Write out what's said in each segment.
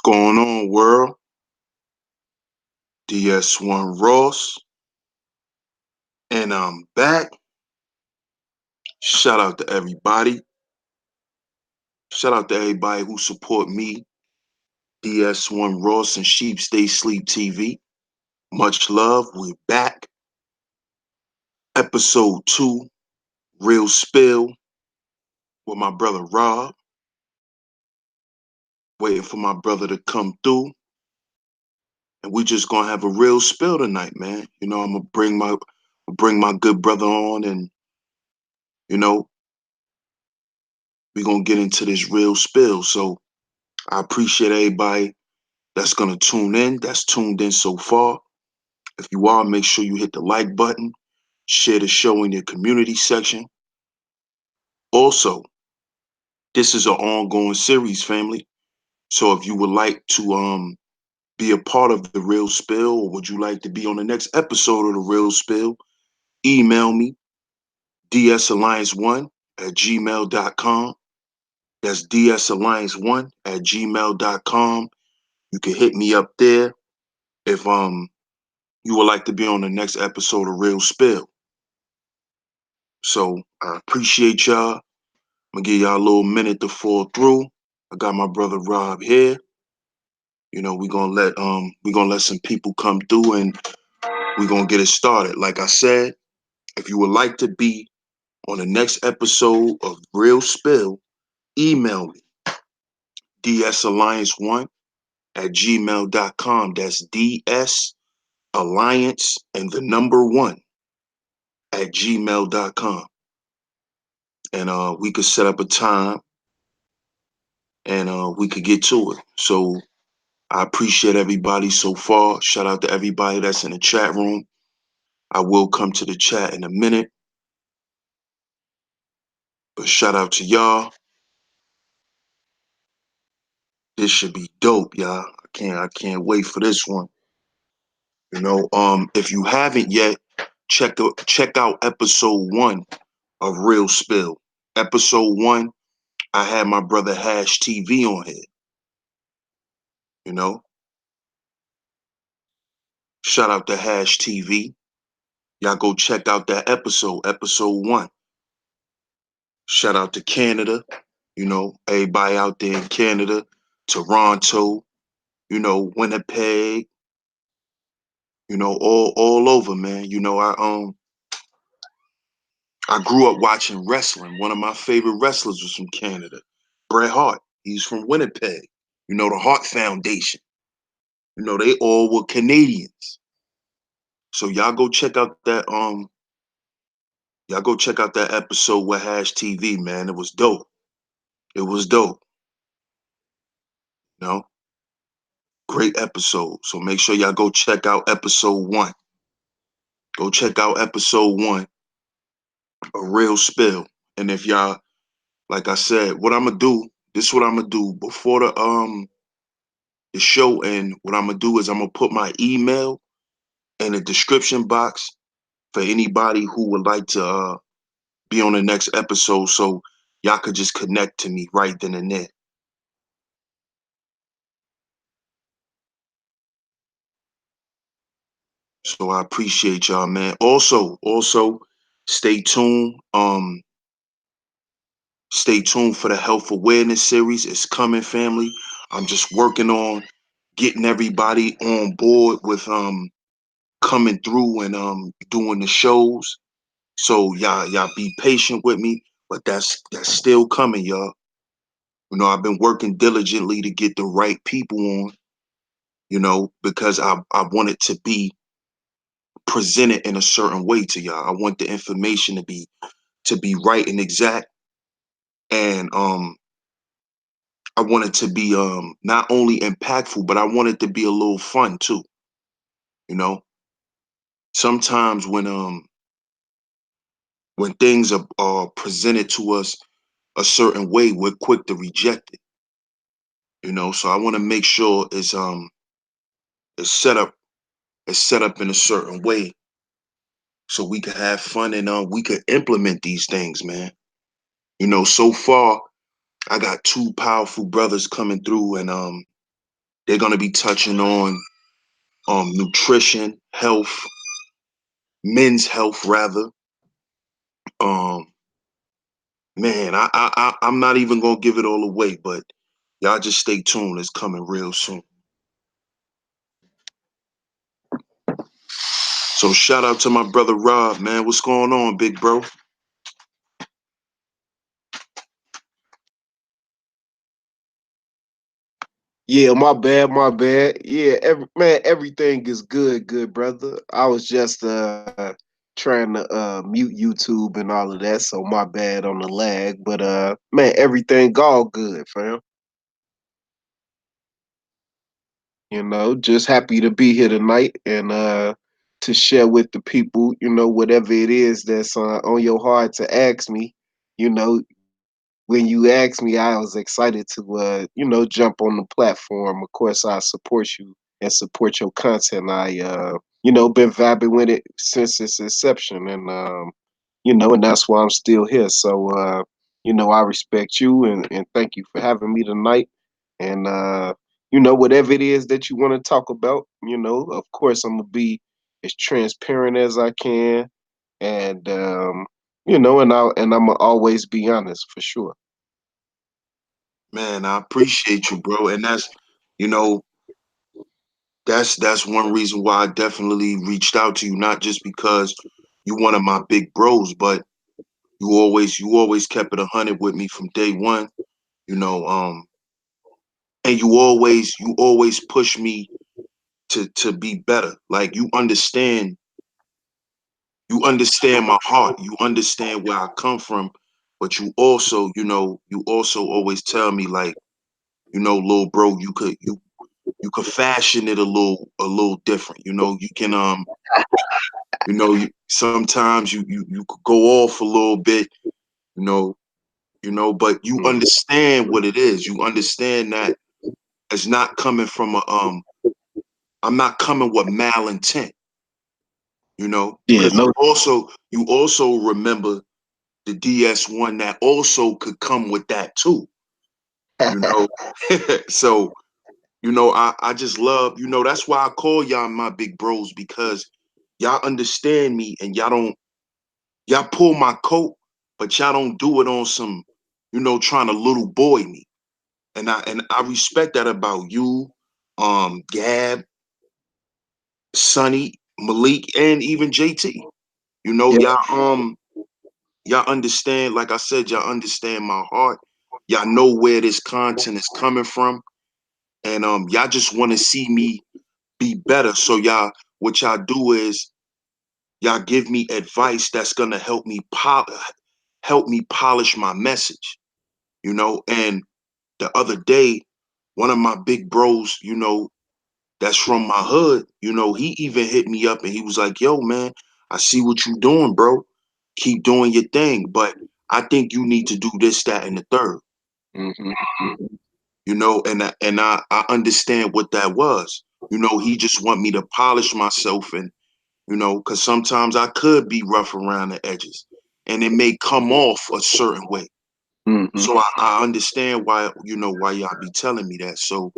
Going on, world? DS1 Ross, and I'm back. Shout out to everybody. Shout out to everybody who support me, DS1 Ross and SHEEPSTAYSLEEPTV. Much love. We're back. Episode 2, Real Spill, with my brother Rob. Waiting for my brother to come through. And we just gonna have a real spill tonight, man. I'm gonna bring my good brother on, and you know, we're gonna get into this real spill. So I appreciate everybody that's going to tune in, that's tuned in so far. If you are, make sure you hit the like button, share the show in your community section. Also, this is an ongoing series, family. So if you would like to be a part of the Real Spill, or would you like to be on the next episode of the Real Spill, email me, dsalliance1@gmail.com. That's dsalliance1@gmail.com. You can hit me up there if you would like to be on the next episode of Real Spill. So I appreciate y'all. I'm gonna give y'all a little minute to fall through. I got my brother Rob here. We're gonna let some people come through, and we're gonna get it started. Like I said, if you would like to be on the next episode of Real Spill, email me, dsalliance1@gmail.com. That's DS Alliance and the number 1@gmail.com. And we could set up a time, and we could get to it. So I appreciate everybody so far. Shout out to everybody that's in the chat room. I will come to the chat in a minute, but shout out to y'all. This should be dope, y'all. I can't wait for this one. If you haven't yet, check out episode 1 of Real Spill. Episode 1, I had my brother Hash TV on here. Shout out to Hash TV. Y'all go check out that episode 1. Shout out to Canada, everybody out there in Canada, Toronto, Winnipeg, all over, man. I grew up watching wrestling. One of my favorite wrestlers was from Canada, Bret Hart. He's from Winnipeg. The Hart Foundation. They all were Canadians. So y'all go check out that episode with Hash TV, man. It was dope. It was dope. You know? Great episode. So make sure y'all go check out episode 1. Go check out episode 1, A Real Spill. And if y'all, like I said, this is what I'm gonna do before the show, and what I'm gonna do is I'm gonna put my email in the description box for anybody who would like to be on the next episode, so y'all could just connect to me right then and there. So I appreciate y'all, man. Also, stay tuned. Stay tuned for the health awareness series. It's coming, family. I'm just working on getting everybody on board with coming through and doing the shows. So y'all be patient with me, but that's still coming, y'all. I've been working diligently to get the right people on, because I want it to be presented in a certain way to y'all. I want the information to be right and exact, and I want it to be not only impactful, but I want it to be a little fun too. Sometimes when things are presented to us a certain way, we're quick to reject it. So I want to make sure it's set up in a certain way, so we can have fun, and we can implement these things, man. So far I got 2 powerful brothers coming through, and They're gonna be touching on nutrition, health, men's health rather. Um, man, I'm not even gonna give it all away, but y'all just stay tuned. It's coming real soon. So shout out to my brother Rob, man. What's going on, big bro? Yeah, my bad, my bad. Yeah, man, everything is good, brother. I was just trying to mute YouTube and all of that, so my bad on the lag. But man, everything all good, fam. Just happy to be here tonight and to share with the people, whatever it is that's on your heart to ask me. When you asked me, I was excited to jump on the platform. Of course, I support you and support your content. I been vibing with it since its inception, and that's why I'm still here. So I respect you and thank you for having me tonight. And whatever it is that you want to talk about, of course I'm gonna be as transparent as I can, and I'm gonna always be honest for sure. Man, I appreciate you, bro. And you know, that's one reason why I definitely reached out to you, not just because you one of my big bros, but you always kept it 100 with me from day one, you know, and you always push me to be better. Like you understand my heart, you understand where I come from, but you also always tell me like, little bro, you could fashion it a little different. You can sometimes you could go off a little bit, you know, but you Mhm. understand what it is. You understand that it's not coming from I'm not coming with malintent, Yeah, because no. you also remember the DS1 that also could come with that too, you know. So, I just love, that's why I call y'all my big bros, because y'all understand me and y'all pull my coat, but y'all don't do it on some, trying to little boy me. And I respect that about you, Gab, Sonny, Malik, and even JT. Yeah. Y'all understand, like I said, y'all understand my heart. Y'all know where this content is coming from. And y'all just want to see me be better. So what y'all do is y'all give me advice that's gonna help me polish my message, And the other day, one of my big bros, that's from my hood, he even hit me up and he was like, "Yo, man, I see what you doing, bro. Keep doing your thing, but I think you need to do this, that, and the third." Hmm. And I understand what that was. He just want me to polish myself, and because sometimes I could be rough around the edges, and it may come off a certain way. Hmm. So I understand why y'all be telling me that. So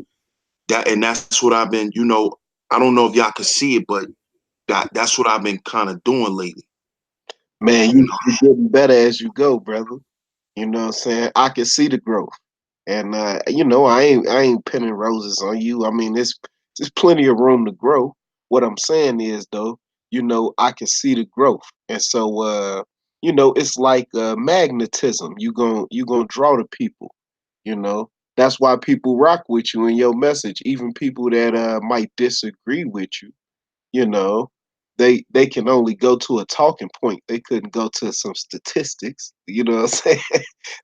that's what I've been. I don't know if y'all can see it, but that's what I've been kind of doing lately. Man, you're getting better as you go, brother. You know what I'm saying? I can see the growth. And I ain't pinning roses on you. I mean, there's plenty of room to grow. What I'm saying is though, I can see the growth. And so it's like magnetism. You gonna draw the people, you know. That's why people rock with you in your message, even people that might disagree with you, you know. They can only go to a talking point. They couldn't go to some statistics. You know what I'm saying?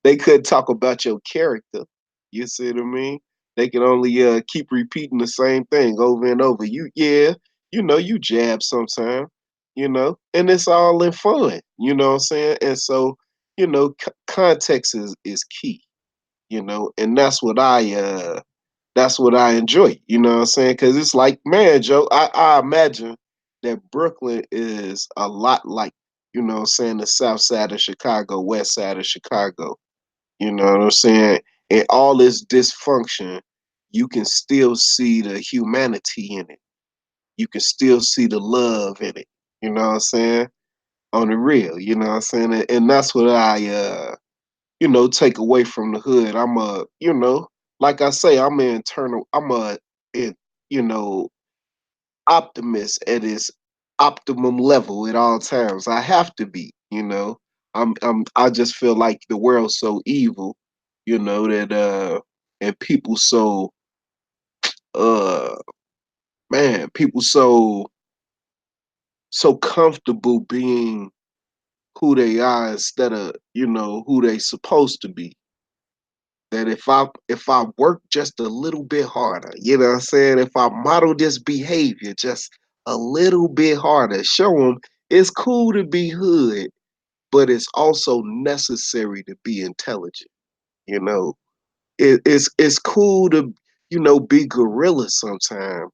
They couldn't talk about your character. You see what I mean? They can only keep repeating the same thing over and over. You jab sometime, and it's all in fun. You know what I'm saying? And so, context is key. And that's what I enjoy. You know what I'm saying? Because it's like, man, Joe, I imagine that Brooklyn is a lot like, what I'm saying, the south side of Chicago, west side of Chicago. You know what I'm saying? And all this dysfunction, you can still see the humanity in it. You can still see the love in it. You know what I'm saying? On the real, you know what I'm saying? And that's what I take away from the hood. I'm a, like I say, I'm a, it, you know, optimist at its optimum level at all times. I have to be, I just feel like the world's so evil, that and people so uh man, people so comfortable being who they are instead of, who they supposed to be. That if I work just a little bit harder, you know what I'm saying? If I model this behavior just a little bit harder, show them it's cool to be hood, but it's also necessary to be intelligent. You know, it's cool to be gorilla sometime,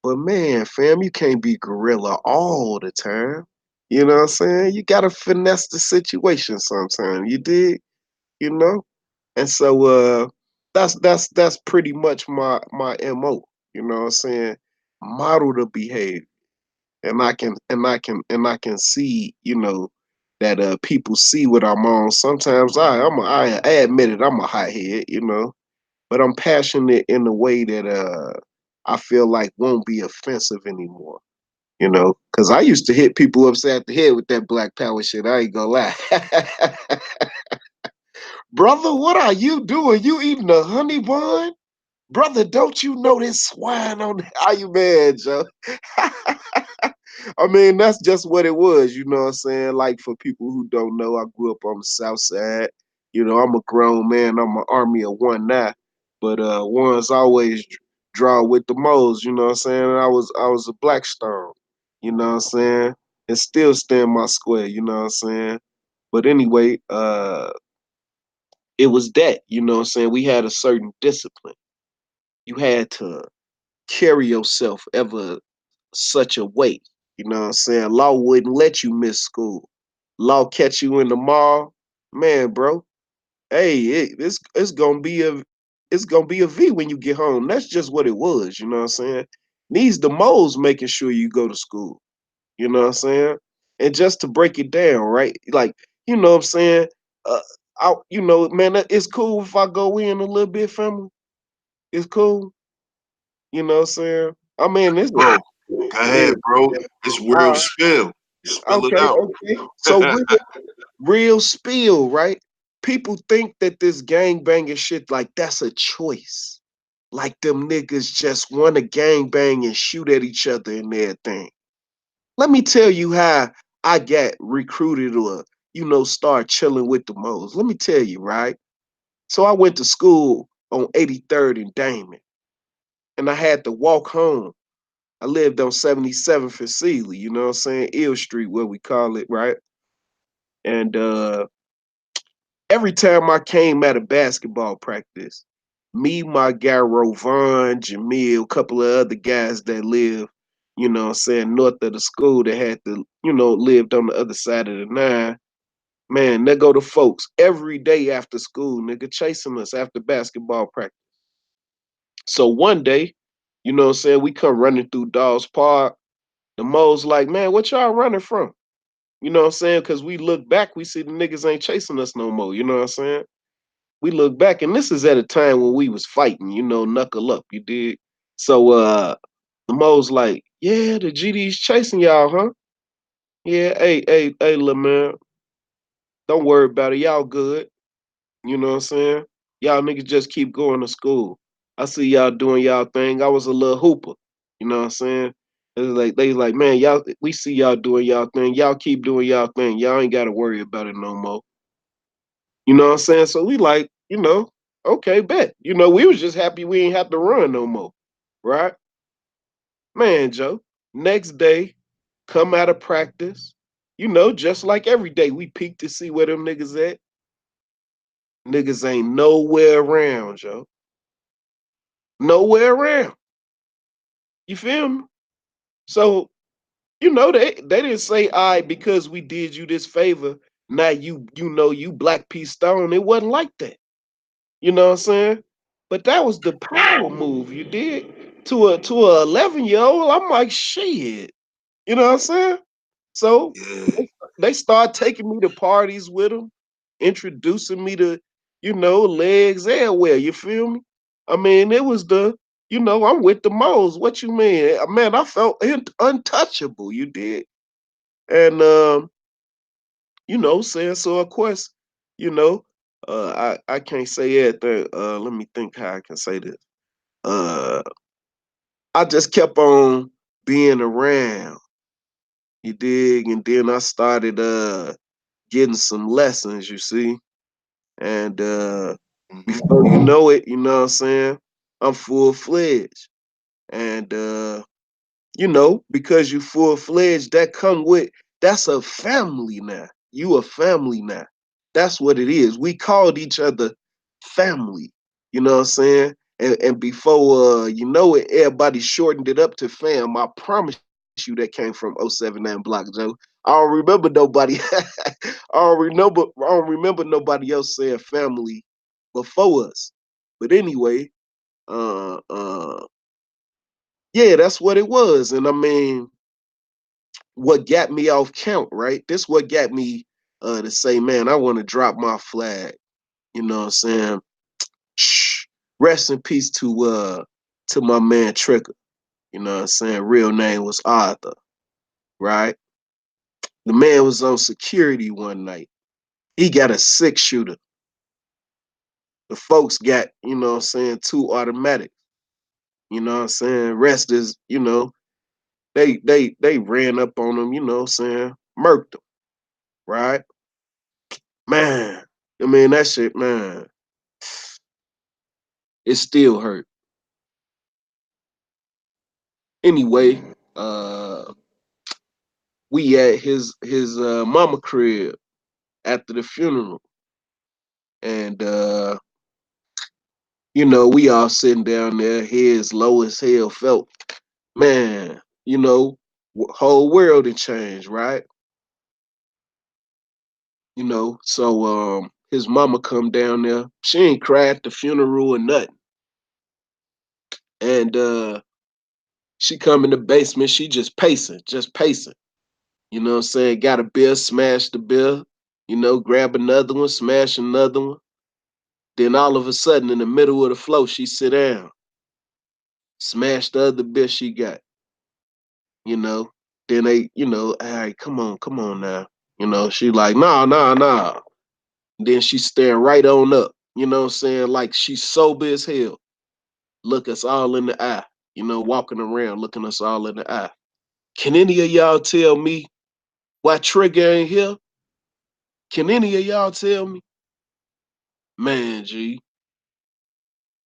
but man, fam, you can't be gorilla all the time. You know what I'm saying? You gotta finesse the situation sometime. You dig? You know? And so that's pretty much my MO, you know what I'm saying? Model the behavior. And I can see, that people see what I'm on. Sometimes I admit it, I'm a hothead, but I'm passionate in a way that I feel like won't be offensive anymore. Because I used to hit people upside the head with that Black Power shit. I ain't gonna lie. Brother, what are you doing? You eating a honey bun? Brother, don't you know this swine on Are you mad, Joe? I mean, that's just what it was, you know what I'm saying? Like for people who don't know, I grew up on the south side. I'm a grown man, I'm an army of one now. But one's always draw with the moles, you know what I'm saying? I was a Blackstone, you know what I'm saying? And still stand my square, you know what I'm saying? But anyway, it was that, you know what I'm saying? We had a certain discipline. You had to carry yourself ever such a way. You know what I'm saying? Law wouldn't let you miss school. Law catch you in the mall, man, bro. Hey, it's gonna be a V when you get home. That's just what it was. You know what I'm saying? Needs the moles making sure you go to school. You know what I'm saying? And just to break it down, right? Like, you know what I'm saying? Uh, man, it's cool if I go in a little bit, family. It's cool. You know what I'm saying? I mean, this Bro, go yeah. ahead, bro. It's real Uh, spill. Spill it okay, out. okay. So real spill, right? People think that this gang banging shit like that's a choice. Like them niggas just want to gang bang and shoot at each other and everything. Let me tell you how I got recruited or start chilling with the Moes. Let me tell you, right? So I went to school on 83rd and Damon, and I had to walk home. I lived on 77th and Sealy, you know what I'm saying? Ill Street, what we call it, right? And every time I came at a basketball practice, me, my guy Rovon, Jamil, a couple of other guys that live, what I'm saying, north of the school that had to, lived on the other side of the nine. Man, they go the folks every day after school, nigga, chasing us after basketball practice. So one day, what I'm saying, we come running through Dawes Park. The Mo's like, man, what y'all running from? You know what I'm saying? Because we look back, we see the niggas ain't chasing us no more. You know what I'm saying? We look back, and this is at a time when we was fighting, knuckle up, you dig? So the Mo's like, yeah, the GD's chasing y'all, huh? Yeah, hey, little man, don't worry about it. Y'all good. You know what I'm saying? Y'all niggas just keep going to school. I see y'all doing y'all thing. I was a little hooper. You know what I'm saying? They like, man, y'all, we see y'all doing y'all thing. Y'all keep doing y'all thing. Y'all ain't gotta worry about it no more. You know what I'm saying? So we like, okay, bet. We was just happy we ain't have to run no more. Right? Man, Joe. Next day, come out of practice. Just like every day, we peek to see where them niggas at. Niggas ain't nowhere around, Joe. Nowhere around. You feel me? So, they didn't say, all right, because we did you this favor, now you Black P Stone. It wasn't like that. You know what I'm saying? But that was the power move you did to a 11-year old. I'm like, shit. You know what I'm saying? So Yeah. they start taking me to parties with them, introducing me to, legs everywhere. You feel me? I mean, it was I'm with the moles. What you mean? Man, I felt untouchable. You did. And, saying so, of course, you know, I can't say everything. Let me think how I can say this. Uh, I just kept on being around. You dig? And then I started getting some lessons, you see. And before you Hmm. know it, you know what I'm saying? I'm full fledged. And because you full fledged, that's a family now. You a family now. That's what it is. We called each other family. You know what I'm saying? And before you know it, everybody shortened it up to fam. I promise you that came from 079 Block, Joe. I don't remember nobody. I don't remember nobody else saying family before us. But anyway, yeah, that's what it was. And I mean, what got me off count, right? This what got me to say, man, I want to drop my flag. You know what I'm saying? Shh. Rest in peace to my man Trigger. You know what I'm saying? Real name was Arthur, right? The man was on security one night. He got a 6 shooter. The folks got, two automatic. You know what I'm saying? Rest is, they ran up on him, you know what I'm saying? Murked him, right? Man, I mean that shit, man, it still hurt. Anyway, uh we at his mama crib after the funeral. And we all sitting down there, heads low as hell, felt, man, whole world had changed, right? So his mama come down there. She ain't cried at the funeral or nothing. And she come in the basement, she just pacing, just pacing. You know what I'm saying? Got a beer, smash the beer, grab another one, smash another one. Then all of a sudden, in the middle of the flow, she sit down, smash the other beer she got, you know. Then they, all right, come on now. She like, nah, nah, nah. Then she staring right on up, you know what I'm saying? Like she's sober as hell. Look us all in the eye, walking around looking us all in the eye. Can any of y'all tell me why Trigger ain't here? Can any of y'all tell me? Man, G,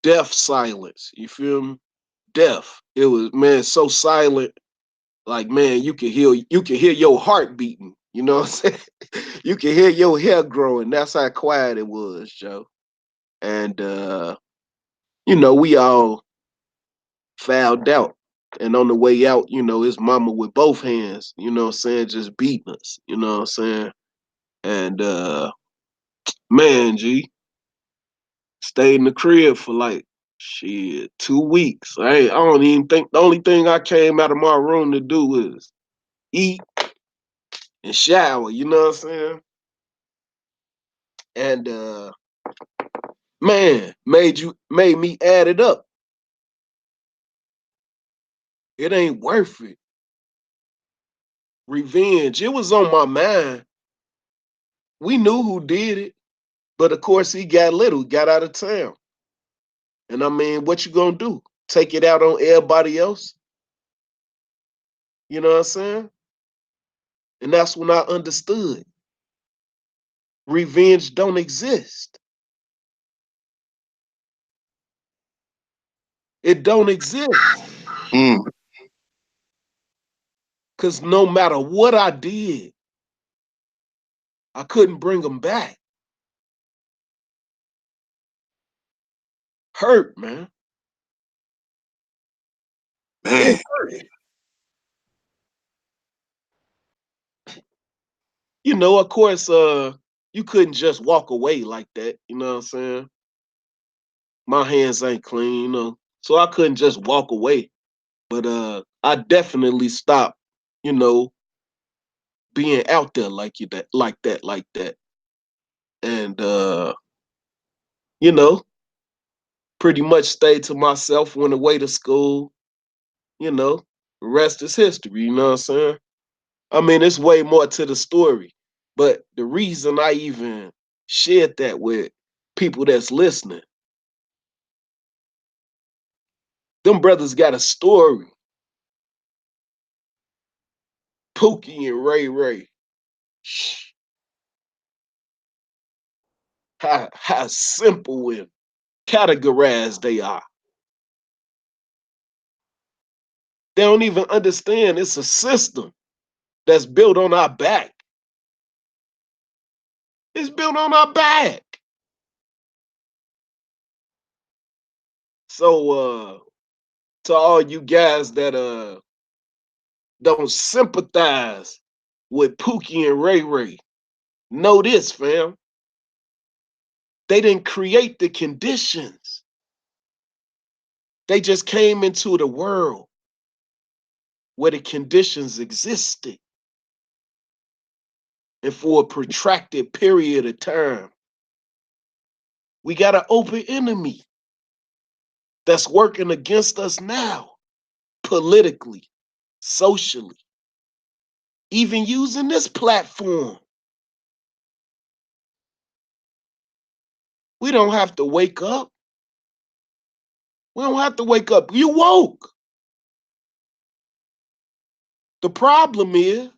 deaf silence. You feel me? Deaf. It was, man, so silent. Like, man, you can hear your heart beating. You know what I'm saying? You can hear your hair growing. That's how quiet it was, Joe. And we all fouled out. And on the way out, his mama with both hands, what I'm saying, just beating us, what I'm saying? And man, G, stayed in the crib for like shit 2 weeks. I don't even think the only thing I came out of my room to do is eat and shower. You know what I'm saying? And man, made me add it up. It ain't worth it. Revenge. It was on my mind. We knew who did it, but of course he got little, got out of town. And I mean, what you gonna do? Take it out on everybody else? You know what I'm saying? And that's when I understood revenge don't exist. It don't exist. Mm. Cause no matter what I did, I couldn't bring them back. Hurt, man. It Man. hurt. Of course, you couldn't just walk away like that. You know what I'm saying? my hands ain't clean, so I couldn't just walk away. But I definitely stopped, you know, being out there like that. And you know, pretty much stayed to myself, went away to school, you know, the rest is history, you know what I'm saying? I mean, it's way more to the story. But the reason I even shared that with people that's listening, them brothers got a story. Pookie and Ray Ray. How simple and categorized they are. They don't even understand it's a system that's built on our back. It's built on our back. So to all you guys that don't sympathize with Pookie and Ray Ray, know this, fam. They didn't create the conditions. They just came into the world where the conditions existed. And for a protracted period of time, we got an open enemy that's working against us now, politically, socially, even using this platform. We don't have to wake up. We don't have to wake up. You woke. The problem is,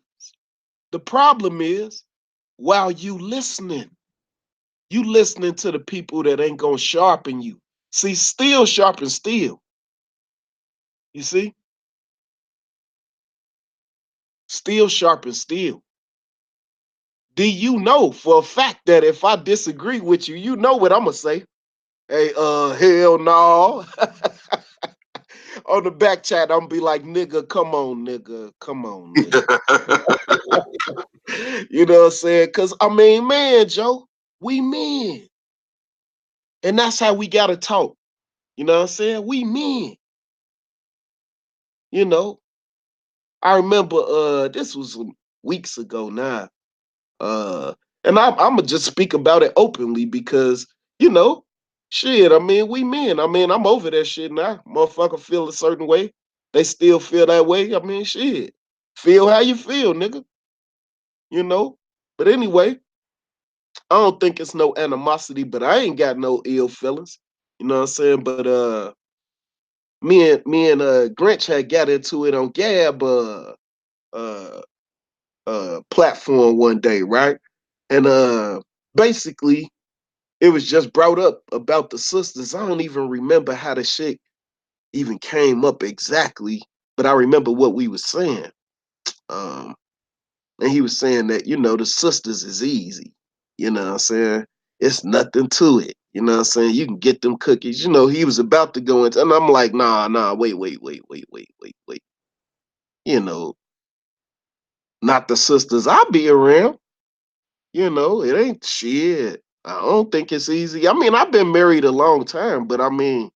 the problem is, while you listening to the people that ain't gonna sharpen you. See, steel sharpens steel. You see? Steel sharpens steel. Do you know for a fact that if I disagree with you, you know what I'm gonna say? Hey, hell no. On the back chat, I'm gonna be like, nigga, come on, nigga. Come on, nigga. You know what I'm saying? Cause I mean, man, Joe, we men. And that's how we gotta talk. You know what I'm saying? We men. You know. I remember this was some weeks ago now. Uh and I'm gonna just speak about it openly because, you know, shit, I mean, we men. I mean, I'm over that shit now. Motherfucker feel a certain way. They still feel that way. I mean, shit. Feel how you feel, nigga. You know? But anyway, I don't think it's no animosity, but I ain't got no ill feelings. You know what I'm saying? But me and Grinch had got into it on Gab uh platform one day, right? And basically it was just brought up about the sisters. I don't even remember how the shit even came up exactly, but I remember what we was saying. Um and he was saying that, you know, the sisters is easy. You know what I'm saying? It's nothing to it. You know what I'm saying? You can get them cookies. You know, he was about to go into, and I'm like, nah, wait. You know, not the sisters I be around. You know, it ain't shit. I don't think it's easy. I mean, I've been married a long time, but I mean,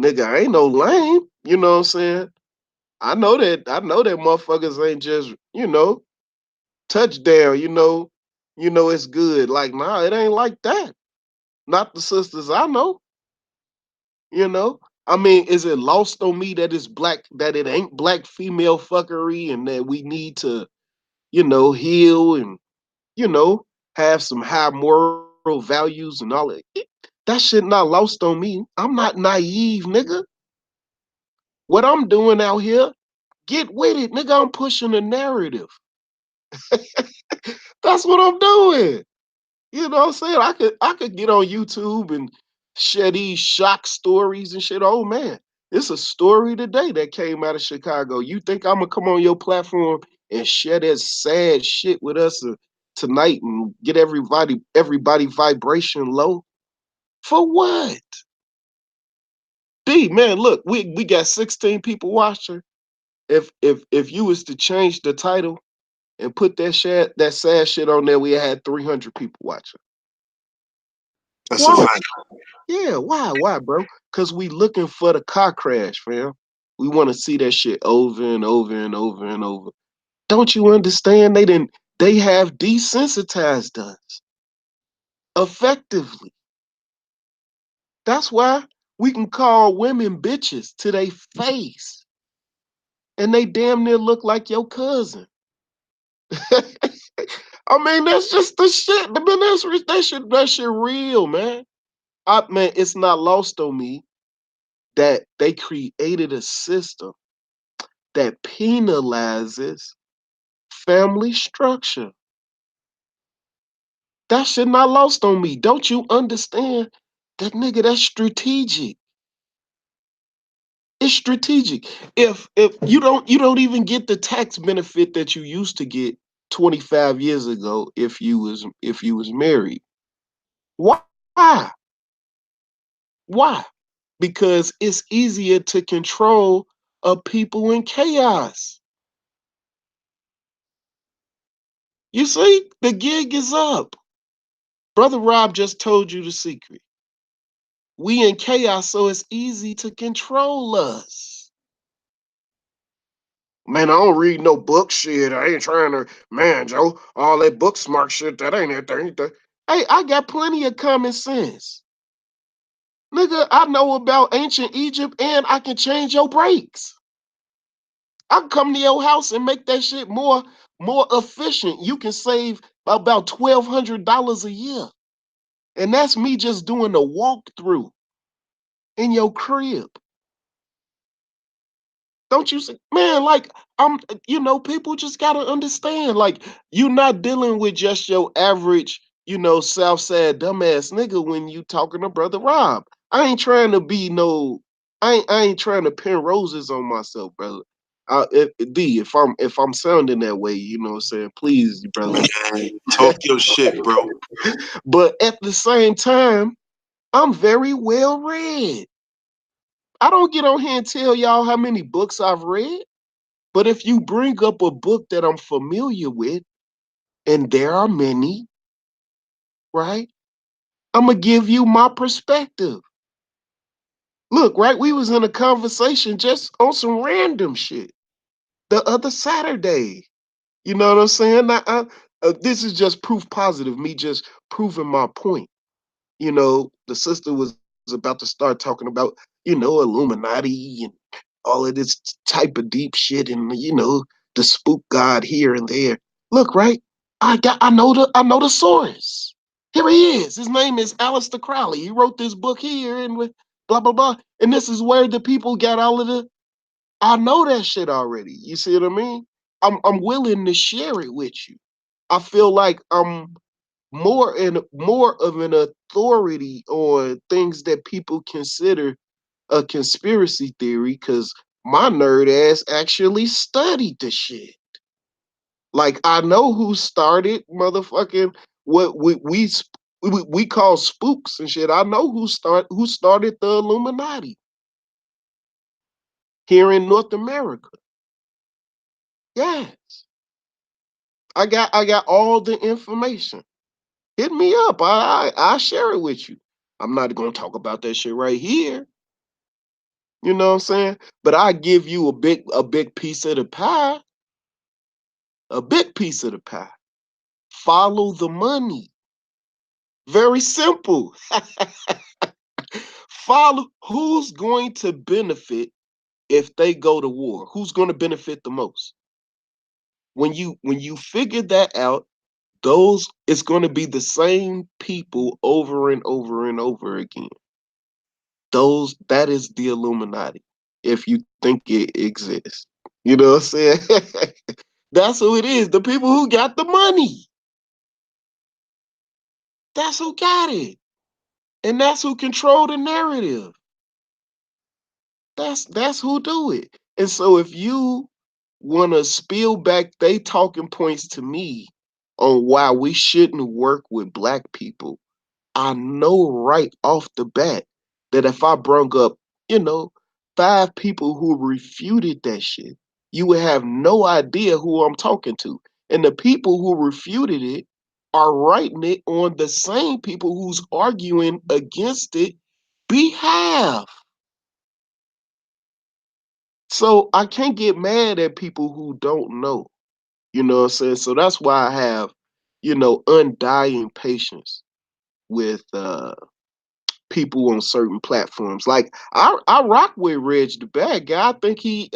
nigga, I ain't no lame. You know what I'm saying? I know that motherfuckers ain't just, you know, touchdown, you know it's good. Like, nah, it ain't like that. Not the sisters I know, you know. I mean, is it lost on me that it's black, that it ain't black female fuckery and that we need to, you know, heal and, you know, have some high moral values and all that. That shit not lost on me. I'm not naive, nigga. What I'm doing out here, get with it, nigga. I'm pushing the narrative. That's what I'm doing. You know what I'm saying? I could get on YouTube and share these shock stories and shit. Oh man, it's a story today that came out of Chicago. You think I'm gonna come on your platform and share that sad shit with us tonight and get everybody vibration low? For what? D man, look, we got 16 people watching. If you was to change the title and put that sad shit on there, we had 300 people watching. That's a Why? fact. Yeah, why, bro? Because we looking for the car crash, fam. We want to see that shit over and over and over and over. Don't you understand? They have desensitized us effectively. That's why we can call women bitches to their face, and they damn near look like your cousin. I mean, that's just the shit. Man, that shit real, man. Man, it's not lost on me that they created a system that penalizes family structure. That shit not lost on me. Don't you understand that, nigga? That's strategic. It's strategic. If you don't even get the tax benefit that you used to get 25 years ago if you was married. Why? Why? Because it's easier to control a people in chaos. You see, the gig is up. Brother Rob just told you the secret. We in chaos, so it's easy to control us. Man, I don't read no book shit. I ain't trying to, man, Joe, all that book smart shit, that ain't it. That ain't that. Hey, I got plenty of common sense. Nigga, I know about ancient Egypt and I can change your brakes. I can come to your house and make that shit more efficient. You can save about $1,200 a year. And that's me just doing a walkthrough in your crib. Don't you see, man? Like people just gotta understand. Like, you're not dealing with just your average, South Side dumbass nigga when you talking to Brother Rob. I ain't trying to be no. I ain't trying to pin roses on myself, brother. If I'm sounding that way, you know what I'm saying. Please, brother. Man, talk your shit, bro. But at the same time, I'm very well read. I don't get on here and tell y'all how many books I've read. But if you bring up a book that I'm familiar with, and there are many, right? I'm gonna give you my perspective. Look, right? We was in a conversation just on some random shit the other Saturday. You know what I'm saying? This is just proof positive. Me just proving my point. The sister was about to start talking about, Illuminati and all of this type of deep shit, and the spook god here and there. Look, right? I know the source. Here he is. His name is Aleister Crowley. He wrote this book here and with blah blah blah. And this is where the people got all of the. I know that shit already. You see what I mean? I'm willing to share it with you. I feel like I'm more of an authority on things that people consider a conspiracy theory because my nerd ass actually studied the shit. Like, I know who started motherfucking what we call spooks and shit. I know who started the Illuminati here in North America. Yes, I got all the information. Hit me up. I share it with you. I'm not gonna talk about that shit right here. You know what I'm saying? But I give you a big piece of the pie. A big piece of the pie. Follow the money. Very simple. Follow who's going to benefit if they go to war. Who's going to benefit the most? When you figure that out, those it's going to be the same people over and over and over again. That is the Illuminati. If you think it exists, you know what I'm saying? That's who it is. The people who got the money. That's who got it. And that's who control the narrative. That's who do it. And so if you want to spill back they talking points to me on why we shouldn't work with black people, I know right off the bat that if I brung up, you know, 5 people who refuted that shit, you would have no idea who I'm talking to. And the people who refuted it are writing it on the same people who's arguing against it behalf. So I can't get mad at people who don't know. You know what I'm saying? So that's why I have, undying patience with people on certain platforms. Like I rock with Reg the Bad Guy. I think he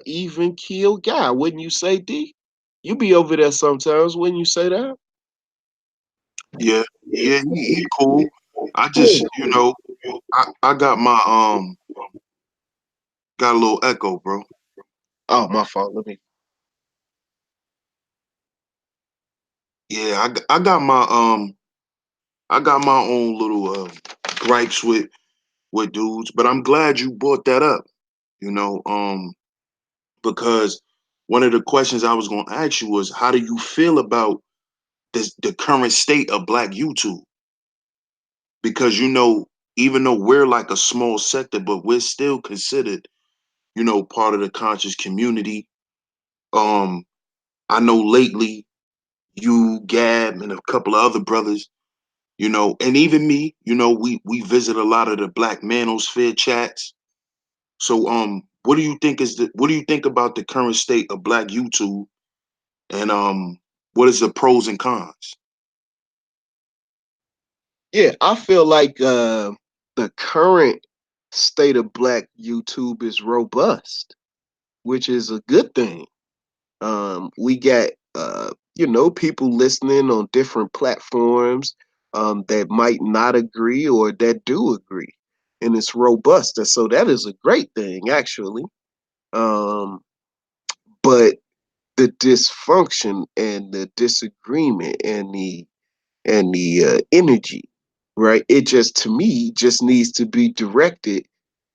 even killed guy. Wouldn't you say, D? You be over there sometimes. Wouldn't you say that? Yeah, yeah, he cool. I just, I got my got a little echo, bro. Oh, my fault. Let me. Yeah, I got my own little gripes with dudes, but I'm glad you brought that up. You know, because one of the questions I was going to ask you was, how do you feel about the current state of Black YouTube? Because even though we're like a small sector, but we're still considered, part of the conscious community. Um, I know lately you, Gab, and a couple of other brothers, and even me, we visit a lot of the Black Manosphere chats. So, what do you think about the current state of Black YouTube, and what is the pros and cons? Yeah, I feel like the current state of Black YouTube is robust, which is a good thing. We got people listening on different platforms that might not agree or that do agree, and it's robust, and so that is a great thing actually. Um, but the dysfunction and the disagreement and the energy, right? It just to me just needs to be directed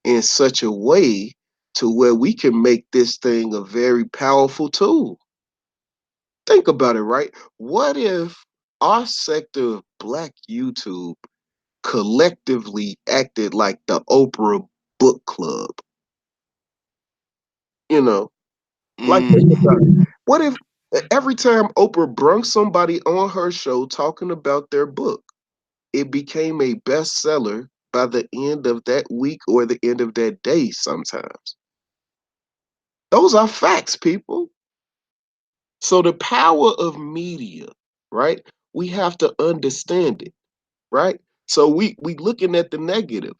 in such a way to where we can make this thing a very powerful tool. Think about it, right? What if our sector of Black YouTube collectively acted like the Oprah book club? You know, like Mm, think about it. What if every time Oprah brung somebody on her show talking about their book, it became a bestseller by the end of that week or the end of that day sometimes? Those are facts, people. So the power of media, right? We have to understand it, right? So we looking at the negative.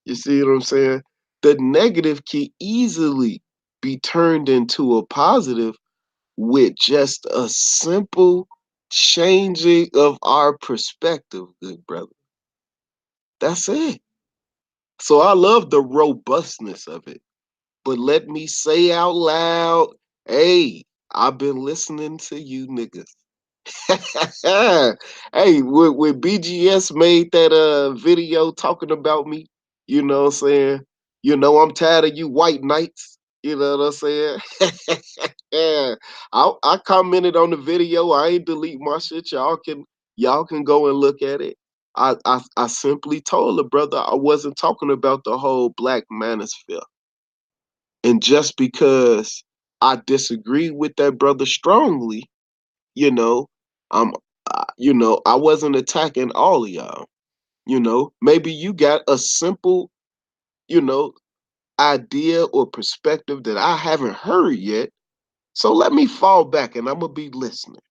You see what I'm saying? The negative can easily be turned into a positive with just a simple changing of our perspective, good brother. That's it. So I love the robustness of it. But let me say out loud, hey, I've been listening to you niggas. Hey, when BGS made that video talking about me, you know what I'm saying? I'm tired of you white knights. You know what I'm saying? Yeah. I commented on the video. I ain't delete my shit. Y'all can go and look at it. I simply told the brother I wasn't talking about the whole Black manosphere. And just because I disagree with that brother strongly, you know, I'm, I wasn't attacking all of y'all. Maybe you got a simple, you know, idea or perspective that I haven't heard yet. So let me fall back and I'm gonna be listening.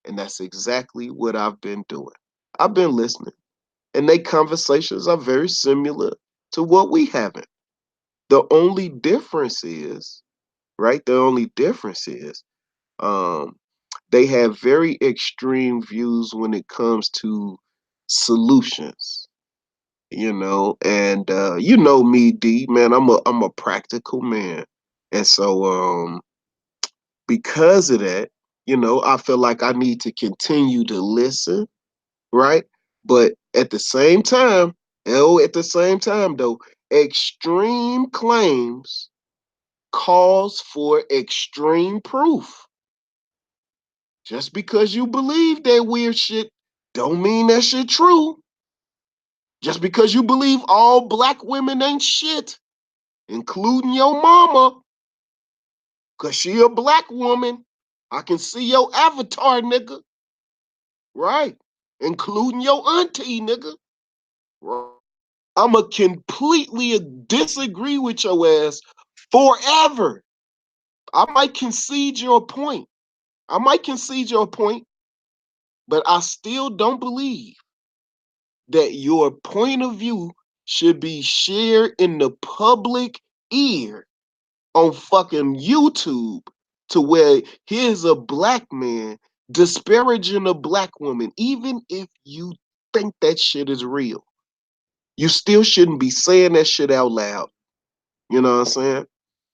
And that's exactly what I've been doing. I've been listening, and they conversations are very similar to what we having. The only difference is, right? The only difference is, um, they have very extreme views when it comes to solutions. And me, D man, I'm a practical man, and so because of that, I feel like I need to continue to listen, right? But at the same time though, extreme claims calls for extreme proof. Just because you believe that weird shit don't mean that shit true. Just because you believe all Black women ain't shit, including your mama, cause she a Black woman. I can see your avatar, nigga. right? Including your auntie, nigga. I'ma completely disagree with your ass forever. I might concede your point. I might concede your point, but I still don't believe that your point of view should be shared in the public ear on fucking YouTube to where here's a black man disparaging a black woman, even if you think that shit is real. You still shouldn't be saying that shit out loud. You know what I'm saying?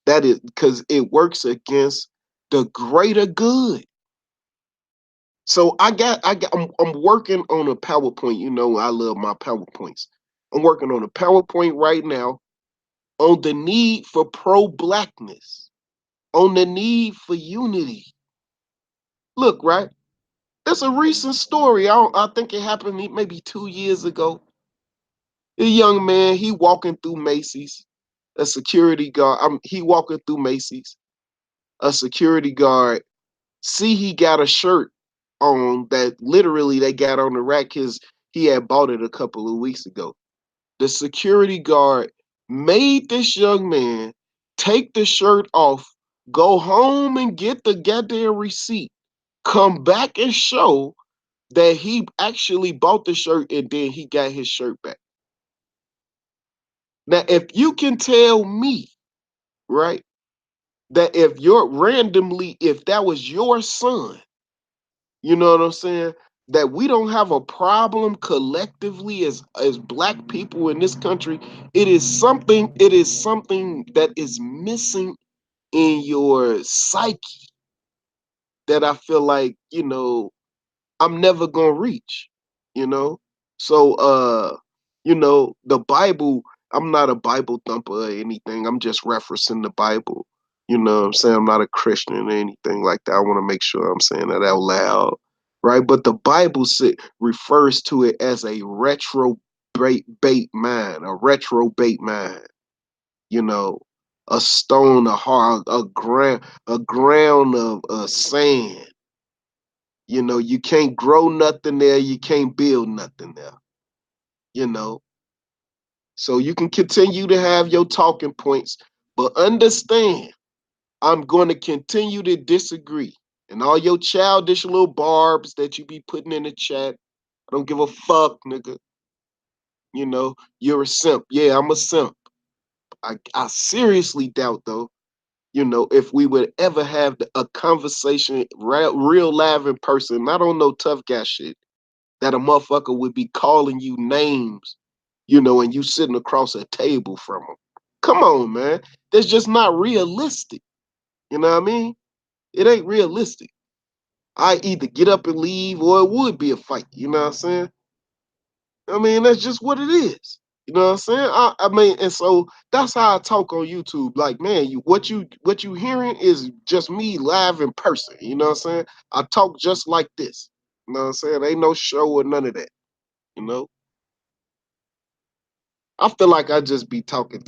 That is because it works against the greater good. So I'm working on a PowerPoint. You know, I love my PowerPoints. I'm working on a PowerPoint right now on the need for pro-blackness, on the need for unity. Look, right? It's a recent story. I think it happened maybe 2 years ago. A young man, he walking through Macy's, a security guard. He walking through Macy's. A security guard see he got a shirt on that literally they got on the rack because he had bought it a couple of weeks ago. The security guard made this young man take the shirt off, go home and get the goddamn receipt, come back and show that he actually bought the shirt and then he got his shirt back. Now, if you can tell me, right, that if that was your son, you know what I'm saying? That we don't have a problem collectively as black people in this country. It is something that is missing in your psyche that I feel like, I'm never gonna reach, you know? So the Bible, I'm not a Bible thumper or anything. I'm just referencing the Bible. You know what I'm saying? I'm not a Christian or anything like that. I want to make sure I'm saying that out loud. Right? But the Bible refers to it as a retrobate mind, a retrobate mind, you know, a stone, a hard, a ground of sand. You can't grow nothing there, you can't build nothing there, you know. So you can continue to have your talking points, but understand I'm going to continue to disagree. And all your childish little barbs that you be putting in the chat, I don't give a fuck, nigga. You're a simp. Yeah, I'm a simp. I seriously doubt, though, if we would ever have a conversation, real live in person, not on no tough guy shit, that a motherfucker would be calling you names, and you sitting across a table from them. Come on, man. That's just not realistic. You know what I mean? It ain't realistic. I either get up and leave or it would be a fight. You know what I'm saying? I mean, that's just what it is. You know what I'm saying? I mean, and so that's how I talk on YouTube. Like, man, what you hearing is just me live in person. You know what I'm saying? I talk just like this. You know what I'm saying? Ain't no show or none of that. You know? I feel like I just be talking,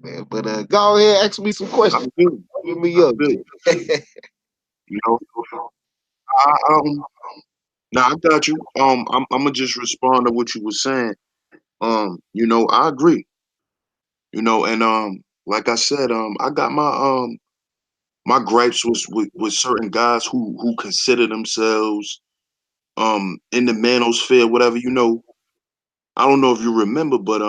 man. But go ahead, ask me some I questions. feel, Give me I up. feel, you know. I, now I got you. I'm gonna just respond to what you were saying. I agree. And like I said, I got my gripes was with certain guys who consider themselves in the manosphere, whatever. I don't know if you remember, but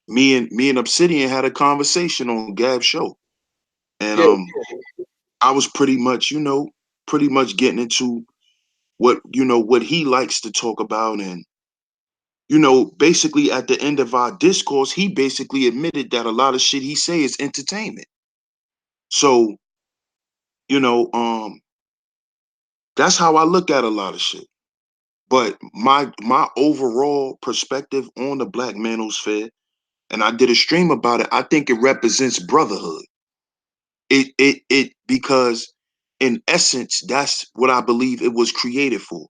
me and Obsidian had a conversation on Gab's show, and Yeah, I was pretty much getting into what he likes to talk about, and basically at the end of our discourse, he basically admitted that a lot of shit he say is entertainment. So you know, that's how I look at a lot of shit. But my overall perspective on the Black Manosphere, and I did a stream about it. I think it represents brotherhood. It because in essence, that's what I believe it was created for.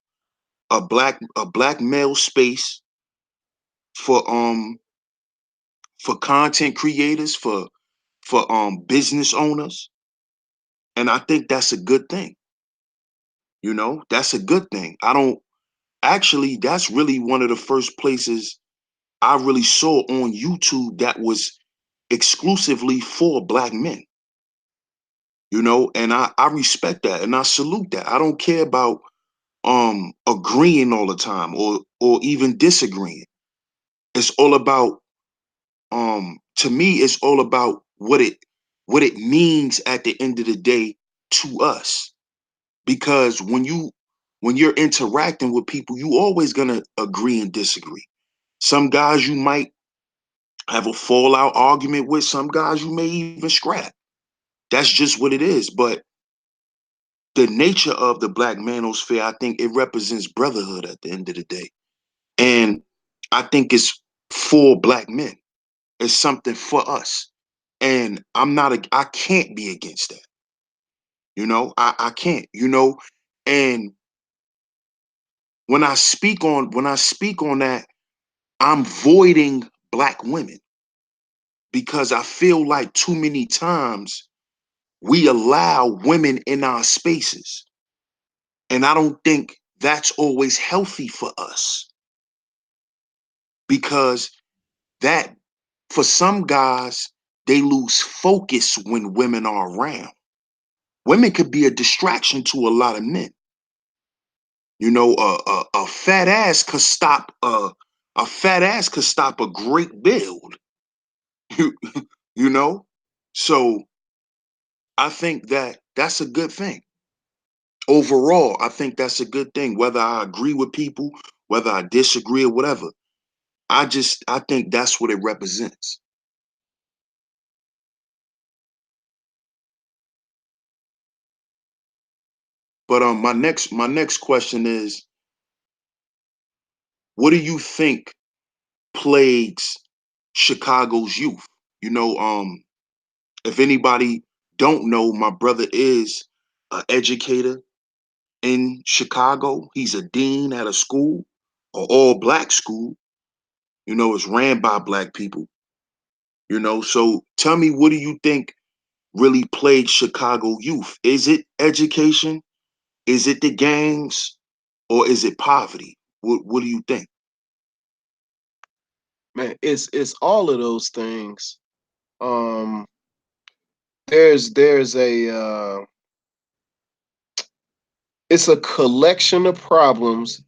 A black male space for content creators, for business owners, and I think that's a good thing. You know, that's a good thing. I don't actually, that's really one of the first places I really saw on YouTube that was exclusively for black men, you know, and I respect that and I salute that. I don't care about agreeing all the time or even disagreeing. It's all about to me it's all about what it means at the end of the day to us. Because when you're interacting with people, you always gonna agree and disagree. Some guys you might have a fallout argument with, some guys you may even scrap. That's just what it is. But the nature of the black manosphere, I think it represents brotherhood at the end of the day. And I think it's for black men. It's something for us. And I can't be against that. You know, I can't, you know. And when I speak on that, I'm voiding black women because I feel like too many times we allow women in our spaces. And I don't think that's always healthy for us because that for some guys, they lose focus when women are around. Women could be a distraction to a lot of men. You know, a fat ass could stop a fat ass could stop a great build. You, you know? So I think that that's a good thing. Overall, I think that's a good thing. Whether I agree with people, whether I disagree or whatever, I think that's what it represents. But my next question is, what do you think plagues Chicago's youth? You know, if anybody don't know, my brother is an educator in Chicago. He's a dean at a school, an all black school. You know, it's ran by black people. You know, so tell me, what do you think really plagues Chicago youth? Is it education? Is it the gangs? Or is it poverty? What do you think? Man, it's all of those things. Um, there's a it's a collection of problems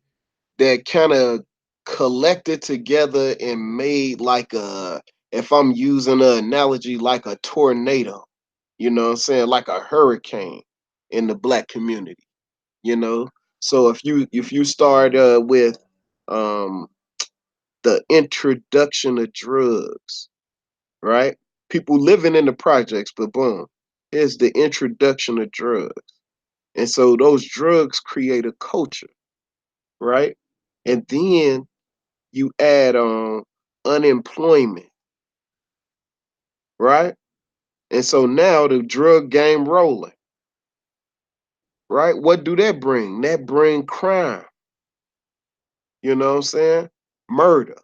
that kind of collected together and made like a, if I'm using an analogy, like a tornado, you know what I'm saying, like a hurricane in the black community, you know. So if you start with um the introduction of drugs, right? People living in the projects, but boom, here's the introduction of drugs. And so those drugs create a culture, right? And then you add on unemployment, right? And so now the drug game rolling, right? What do that bring? That bring crime, you know what I'm saying? Murder,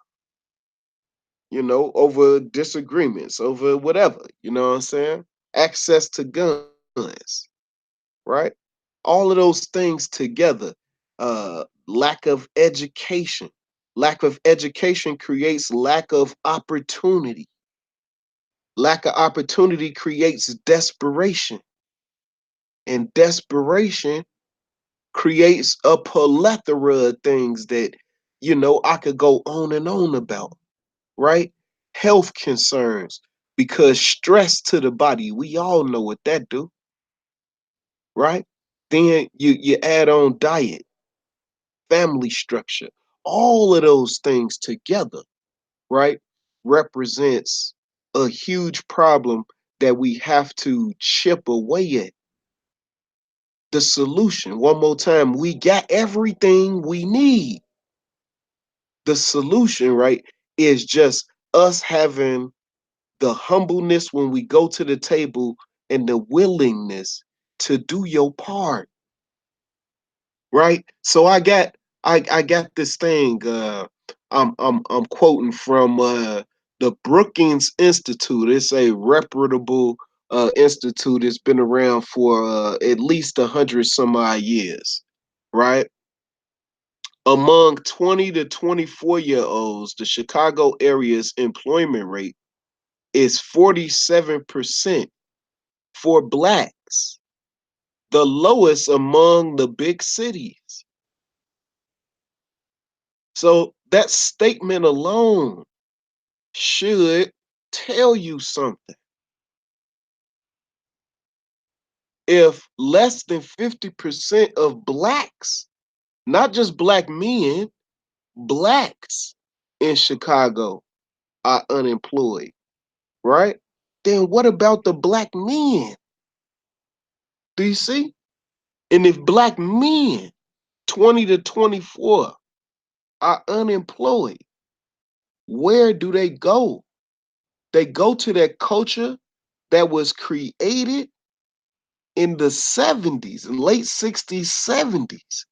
you know, over disagreements, over whatever, you know what I'm saying? Access to guns, right? All of those things together. Lack of education. Lack of education creates lack of opportunity. Lack of opportunity creates desperation. And desperation creates a plethora of things that, you know, I could go on and on about, right? Health concerns, because stress to the body, we all know what that do, right? Then you add on diet, family structure, all of those things together, right, represents a huge problem that we have to chip away at. The solution, one more time, we got everything we need. The solution, right, is just us having the humbleness when we go to the table and the willingness to do your part, right? So I got this thing. I'm quoting from the Brookings Institute. It's a reputable institute. It's been around for at least 100 some odd years. right? Among 20 to 24-year-olds, the Chicago area's employment rate is 47% for blacks, the lowest among the big cities. So that statement alone should tell you something. If less than 50% of blacks, not just black men, blacks in Chicago are unemployed, right? Then what about the black men? Do you see? And if black men, 20 to 24, are unemployed, where do they go? They go to that culture that was created in the 70s, in late 60s, 70s,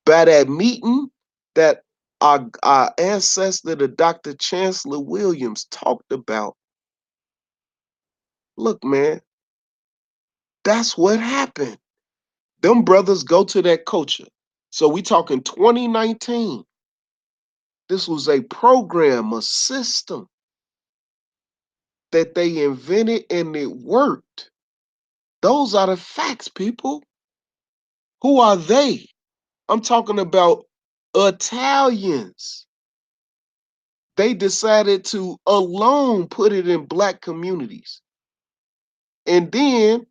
by that meeting that our ancestor, the Dr. Chancellor Williams, talked about. Look, man, that's what happened. Them brothers go to that culture. So we talking 2019. This was a program, a system that they invented and it worked. Those are the facts, people. Who are they? I'm talking about Italians. They decided to alone put it in black communities. And then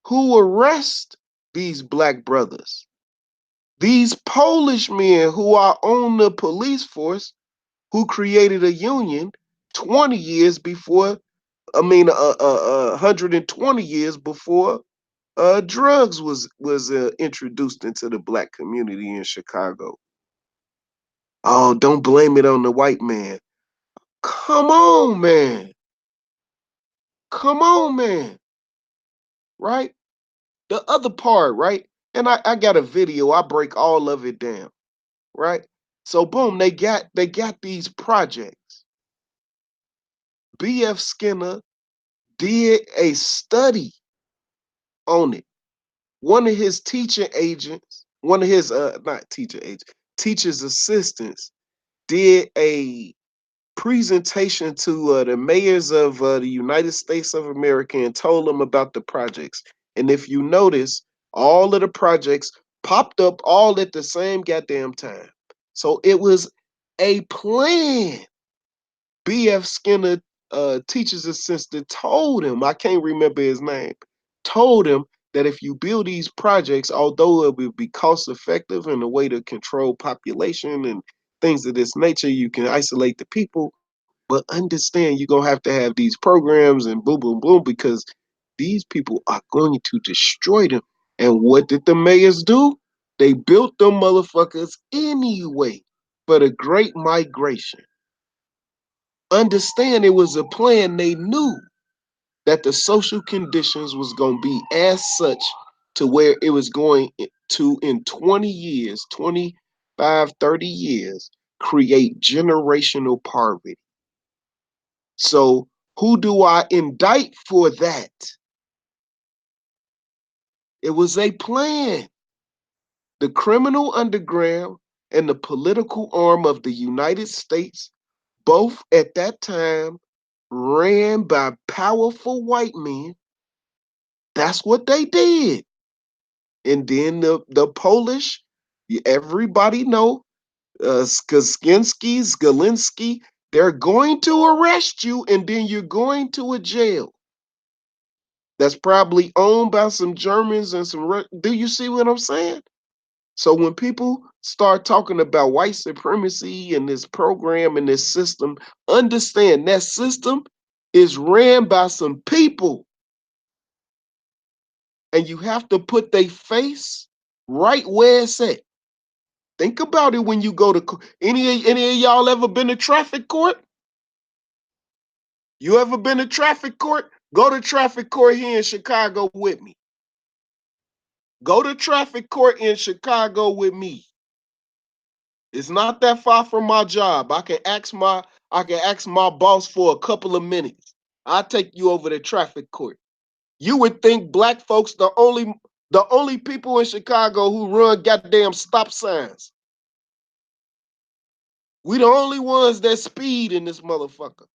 who arrest these black brothers? These Polish men who are on the police force who created a union 20 years before, 120 years before drugs was introduced into the black community in Chicago. Oh, don't blame it on the white man. Come on, man. Come on, man. Right? The other part, right? And I got a video, I break all of it down, right? So boom, they got these projects. BF Skinner did a study on it. One of his teaching agents, one of his not teacher agents, teacher's assistants did a presentation to the mayors of the United States of America and told them about the projects. And if you notice, all of the projects popped up all at the same goddamn time. So it was a plan. B.F. Skinner, teacher's assistant, told him, I can't remember his name, told him that if you build these projects, although it will be cost effective and a way to control population and things of this nature, you can isolate the people. But understand you're gonna have to have these programs and boom, boom, boom, because these people are going to destroy them. And what did the mayors do? They built them motherfuckers anyway for the Great Migration. Understand it was a plan. They knew that the social conditions was going to be as such to where it was going to, in 20 years, 25, 30 years, create generational poverty. So who do I indict for that? It was a plan. The criminal underground and the political arm of the United States, both at that time ran by powerful white men. That's what they did. And then the Polish, everybody know, Skalinski, they're going to arrest you and then you're going to a jail that's probably owned by some Germans and some. Do you see what I'm saying? So when people start talking about white supremacy and this program and this system, understand that system is ran by some people. And you have to put their face right where it's at. Think about it when you go to any of y'all ever been to traffic court? You ever been to traffic court? Go to traffic court here in Chicago with me. Go to traffic court in Chicago with me. It's not that far from my job. I can ask my boss for a couple of minutes. I'll take you over to traffic court. You would think black folks the only The only people in Chicago who run goddamn stop signs. We the only ones that speed in this motherfucker.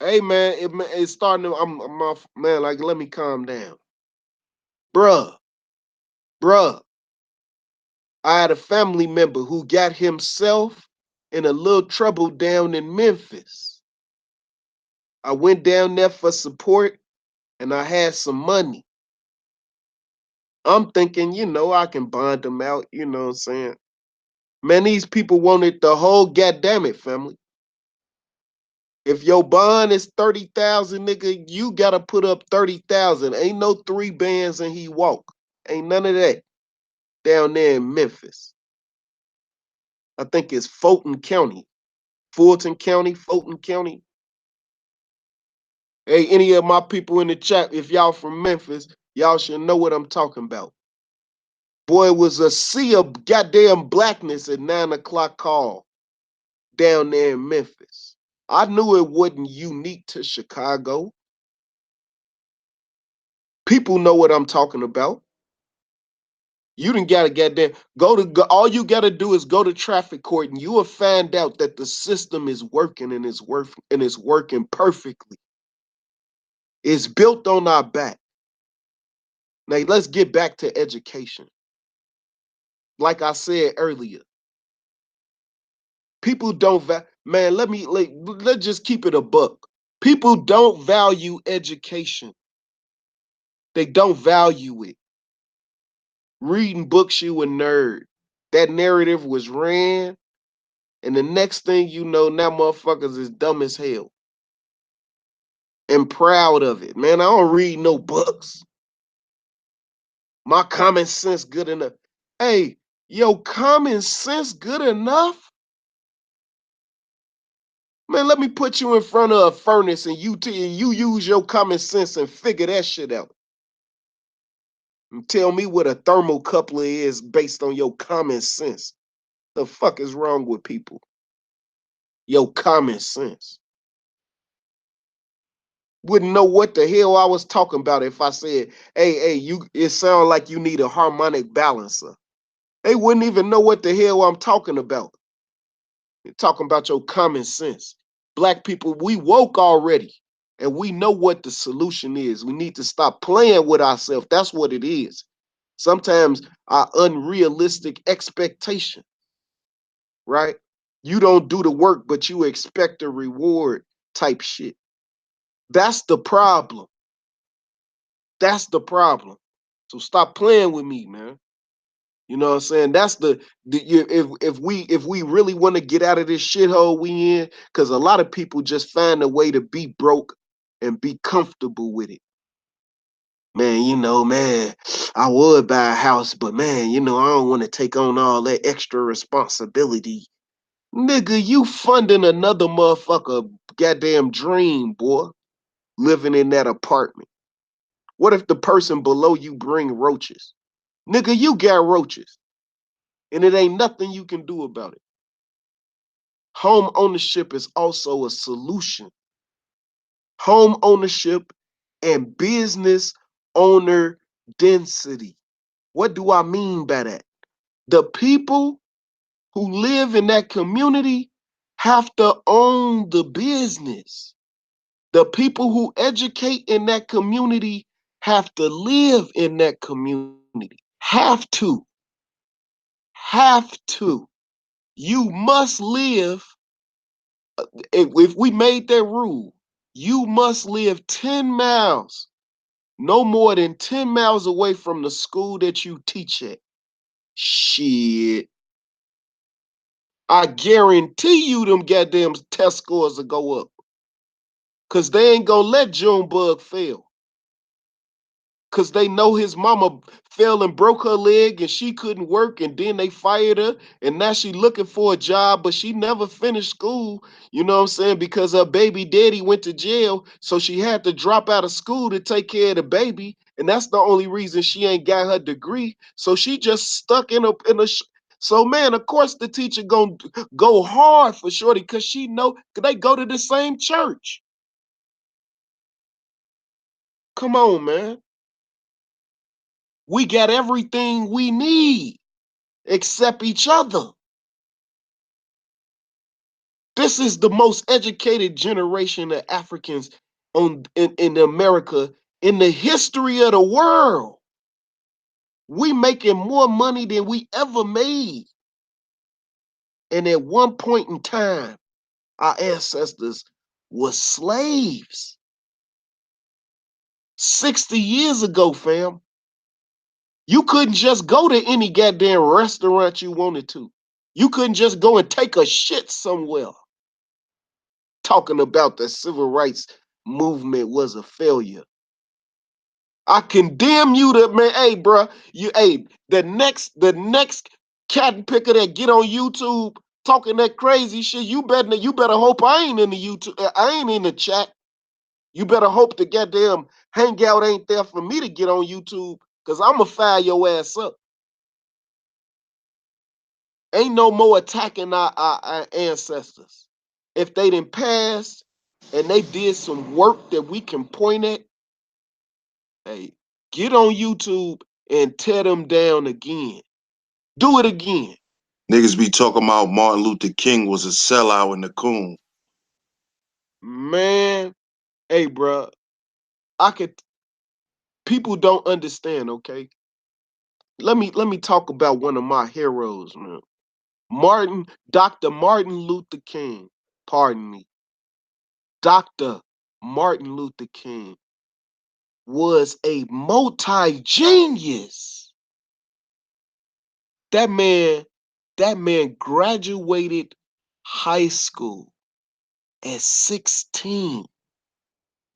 Hey man, it's starting to. I'm off, man. Like, let me calm down, bruh, bruh. I had a family member who got himself in a little trouble down in Memphis. I went down there for support, and I had some money. I'm thinking, I can bond them out. You know what I'm saying? Man, these people wanted the whole goddamn it, family. If your bond is 30,000, nigga, you gotta put up 30,000. Ain't no 3 bands and he walk. Ain't none of that down there in Memphis. I think it's Fulton County, Fulton County, Fulton County. Hey, any of my people in the chat, if y'all from Memphis, y'all should know what I'm talking about. Boy, it was a sea of goddamn blackness at 9 o'clock call down there in Memphis. I knew it wasn't unique to Chicago. People know what I'm talking about. You didn't gotta get there. All you gotta do is go to traffic court, and you will find out that the system is working and it's working perfectly. It's built on our back. Now let's get back to education. Like I said earlier, people don't man. Let's just keep it a buck. People don't value education. They don't value it. Reading books, you a nerd. That narrative was ran, and the next thing you know, now motherfuckers is dumb as hell. And proud of it. Man, I don't read no books. My common sense good enough. Hey, your common sense good enough? Man, let me put you in front of a furnace and you use your common sense and figure that shit out. And tell me what a thermocoupler is based on your common sense. The fuck is wrong with people? Your common sense. Wouldn't know what the hell I was talking about if I said, hey, it sounds like you need a harmonic balancer. They wouldn't even know what the hell I'm talking about. You're talking about your common sense. Black people, we woke already, and we know what the solution is. We need to stop playing with ourselves. That's what it is. Sometimes our unrealistic expectation, right? You don't do the work, but you expect a reward type shit. That's the problem. That's the problem. So stop playing with me, man. You know what I'm saying? That's if we really want to get out of this shithole we in, because a lot of people just find a way to be broke and be comfortable with it. Man, man, I would buy a house, but man, I don't want to take on all that extra responsibility. Nigga, you funding another motherfucker goddamn dream, boy, living in that apartment. What if the person below you bring roaches? Nigga, you got roaches, and it ain't nothing you can do about it. Home ownership is also a solution. Home ownership and business owner density. What do I mean by that? The people who live in that community have to own the business. The people who educate in that community have to live in that community. Have to. Have to. You must live. If we made that rule, you must live 10 miles, no more than 10 miles away from the school that you teach at. Shit. I guarantee you them goddamn test scores will go up. Because they ain't gonna let Junebug fail. Because they know his mama fell and broke her leg and she couldn't work, and then they fired her, and now she looking for a job, but she never finished school, you know what I'm saying, because her baby daddy went to jail, so she had to drop out of school to take care of the baby, and that's the only reason she ain't got her degree, so she just stuck so man, of course the teacher gonna go hard for Shorty, because she know they go to the same church. Come on, man. We got everything we need except each other. This is the most educated generation of Africans in America in the history of the world. We making more money than we ever made. And at one point in time, our ancestors were slaves. 60 years ago, fam. You couldn't just go to any goddamn restaurant you wanted to. You couldn't just go and take a shit somewhere. Talking about the civil rights movement was a failure. I condemn you to, man, hey, bro, the next cat picker that get on YouTube talking that crazy shit, you better hope I ain't in the YouTube, I ain't in the chat. You better hope the goddamn hangout ain't there for me to get on YouTube, because I'ma fire your ass up. Ain't no more attacking our ancestors. If they didn't pass and they did some work that we can point at, hey, get on YouTube and tear them down again. Do it again. Niggas be talking about Martin Luther King was a sellout and a coon. Man, hey, bro, people don't understand, okay? Let me talk about one of my heroes, man. Dr. Martin Luther King, pardon me. Dr. Martin Luther King was a multi-genius. That man graduated high school at 16,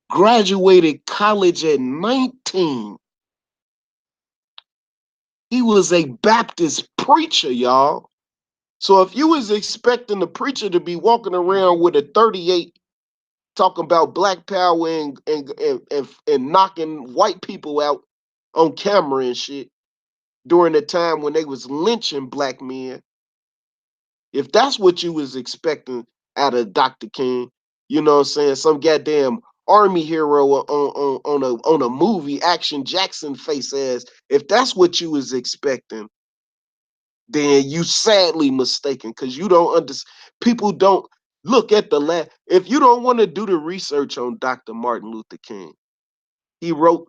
graduated college at 19. He was a Baptist preacher, y'all. So if you was expecting the preacher to be walking around with a 38 talking about black power and knocking white people out on camera and shit during the time when they was lynching black men, if that's what you was expecting out of Dr. King, you know what I'm saying, some goddamn army hero on a movie, Action Jackson face ass, if that's what you was expecting, then you sadly mistaken, because you don't understand. People don't look at if you don't want to do the research on Dr. Martin Luther King, he wrote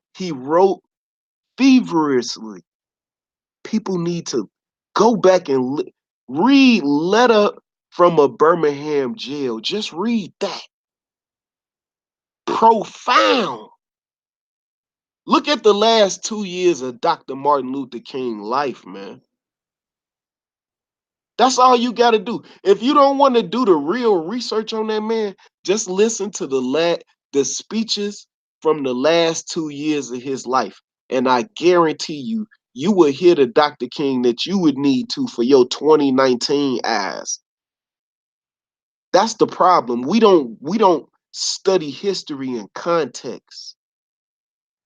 feverishly. People need to go back and read Letter from a Birmingham Jail. Just read that. Profound. Look at the last 2 years of Dr. Martin Luther King life, man. That's all you got to do. If you don't want to do the real research on that man, just listen to the speeches from the last 2 years of his life. And I guarantee you, you will hear the Dr. King that you would need to for your 2019 eyes. That's the problem. We don't study history in context.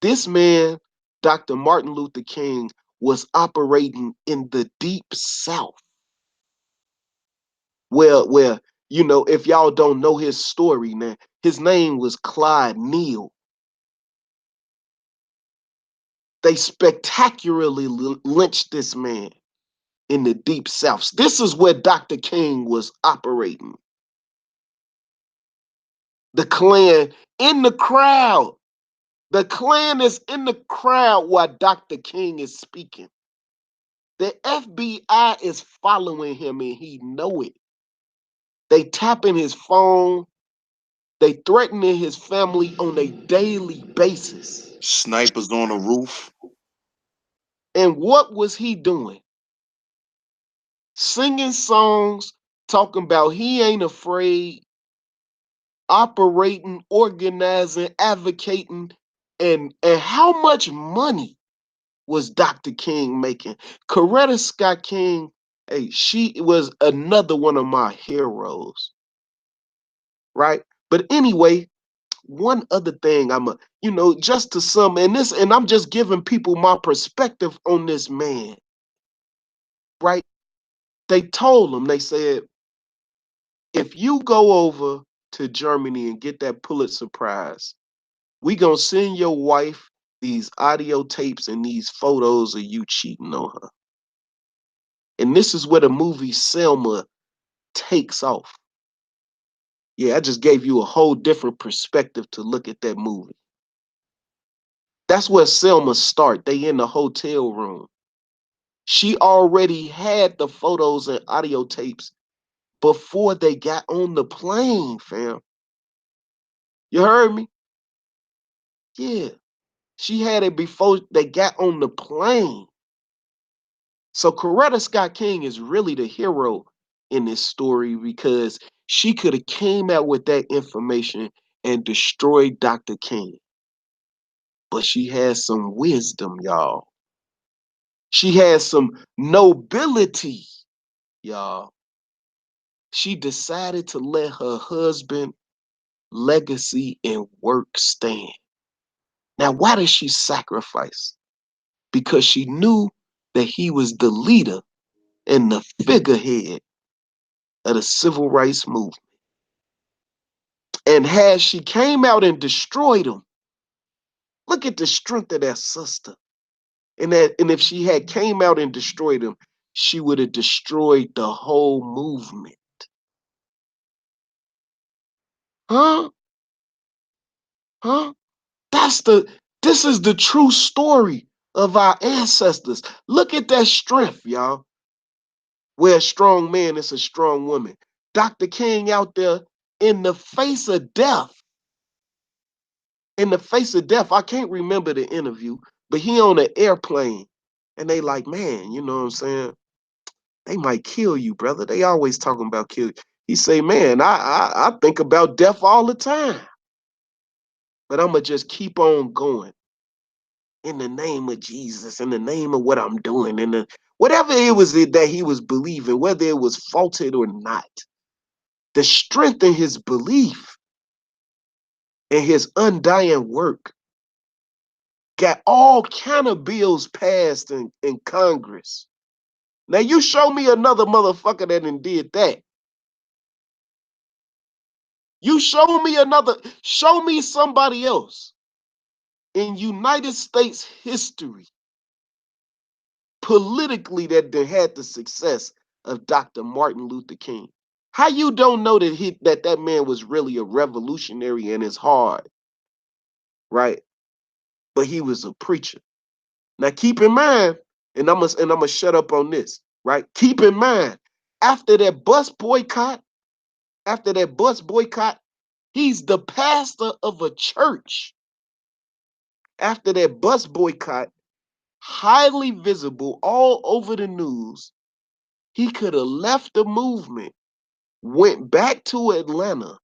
This man, Dr. Martin Luther King, was operating in the deep South. Where if y'all don't know his story now, his name was Clyde Neal. They spectacularly lynched this man in the deep South. This is where Dr. King was operating. The Klan in the crowd. The Klan is in the crowd while Dr. King is speaking. The FBI is following him and he know it. They tapping his phone. They threatening his family on a daily basis. Snipers on the roof. And what was he doing? Singing songs, talking about he ain't afraid, operating, organizing, advocating, and how much money was Dr. King making? Coretta Scott King, hey, she was another one of my heroes, right? But anyway, one other thing just to sum, and I'm just giving people my perspective on this man, right? They told him, they said, if you go over to Germany and get that Pulitzer Prize, We gonna send your wife these audio tapes and these photos of you cheating on her. And this is where the movie Selma takes off. Yeah, I just gave you a whole different perspective to look at that movie. That's where Selma start. They in the hotel room. She already had the photos and audio tapes before they got on the plane, fam. You heard me? Yeah. She had it before they got on the plane. So Coretta Scott King is really the hero in this story because she could have came out with that information and destroyed Dr. King. But she has some wisdom, y'all. She has some nobility, y'all. She decided to let her husband legacy and work stand. Now, why did she sacrifice? Because she knew that he was the leader and the figurehead of the civil rights movement. And had she came out and destroyed him, look at the strength of that sister. And if she had came out and destroyed him, she would have destroyed the whole movement. Huh? Huh? This is the true story of our ancestors. Look at that strength, y'all. Where a strong man is a strong woman. Dr. King out there in the face of death. In the face of death. I can't remember the interview, but he on an airplane. And they like, man, you know what I'm saying? They might kill you, brother. They always talking about kill you. He say, man, I think about death all the time. But I'm going to just keep on going. In the name of Jesus, in the name of what I'm doing, in the whatever it was that he was believing, whether it was faulted or not, the strength in his belief and his undying work got all kind of bills passed in Congress. Now you show me another motherfucker that did that. Show me somebody else in United States history politically that had the success of Dr. Martin Luther King. How you don't know that man was really a revolutionary in his heart, right? But he was a preacher. Now keep in mind, and I'm gonna shut up on this, right? Keep in mind, after that bus boycott, he's the pastor of a church. After that bus boycott, highly visible all over the news, he could have left the movement, went back to Atlanta,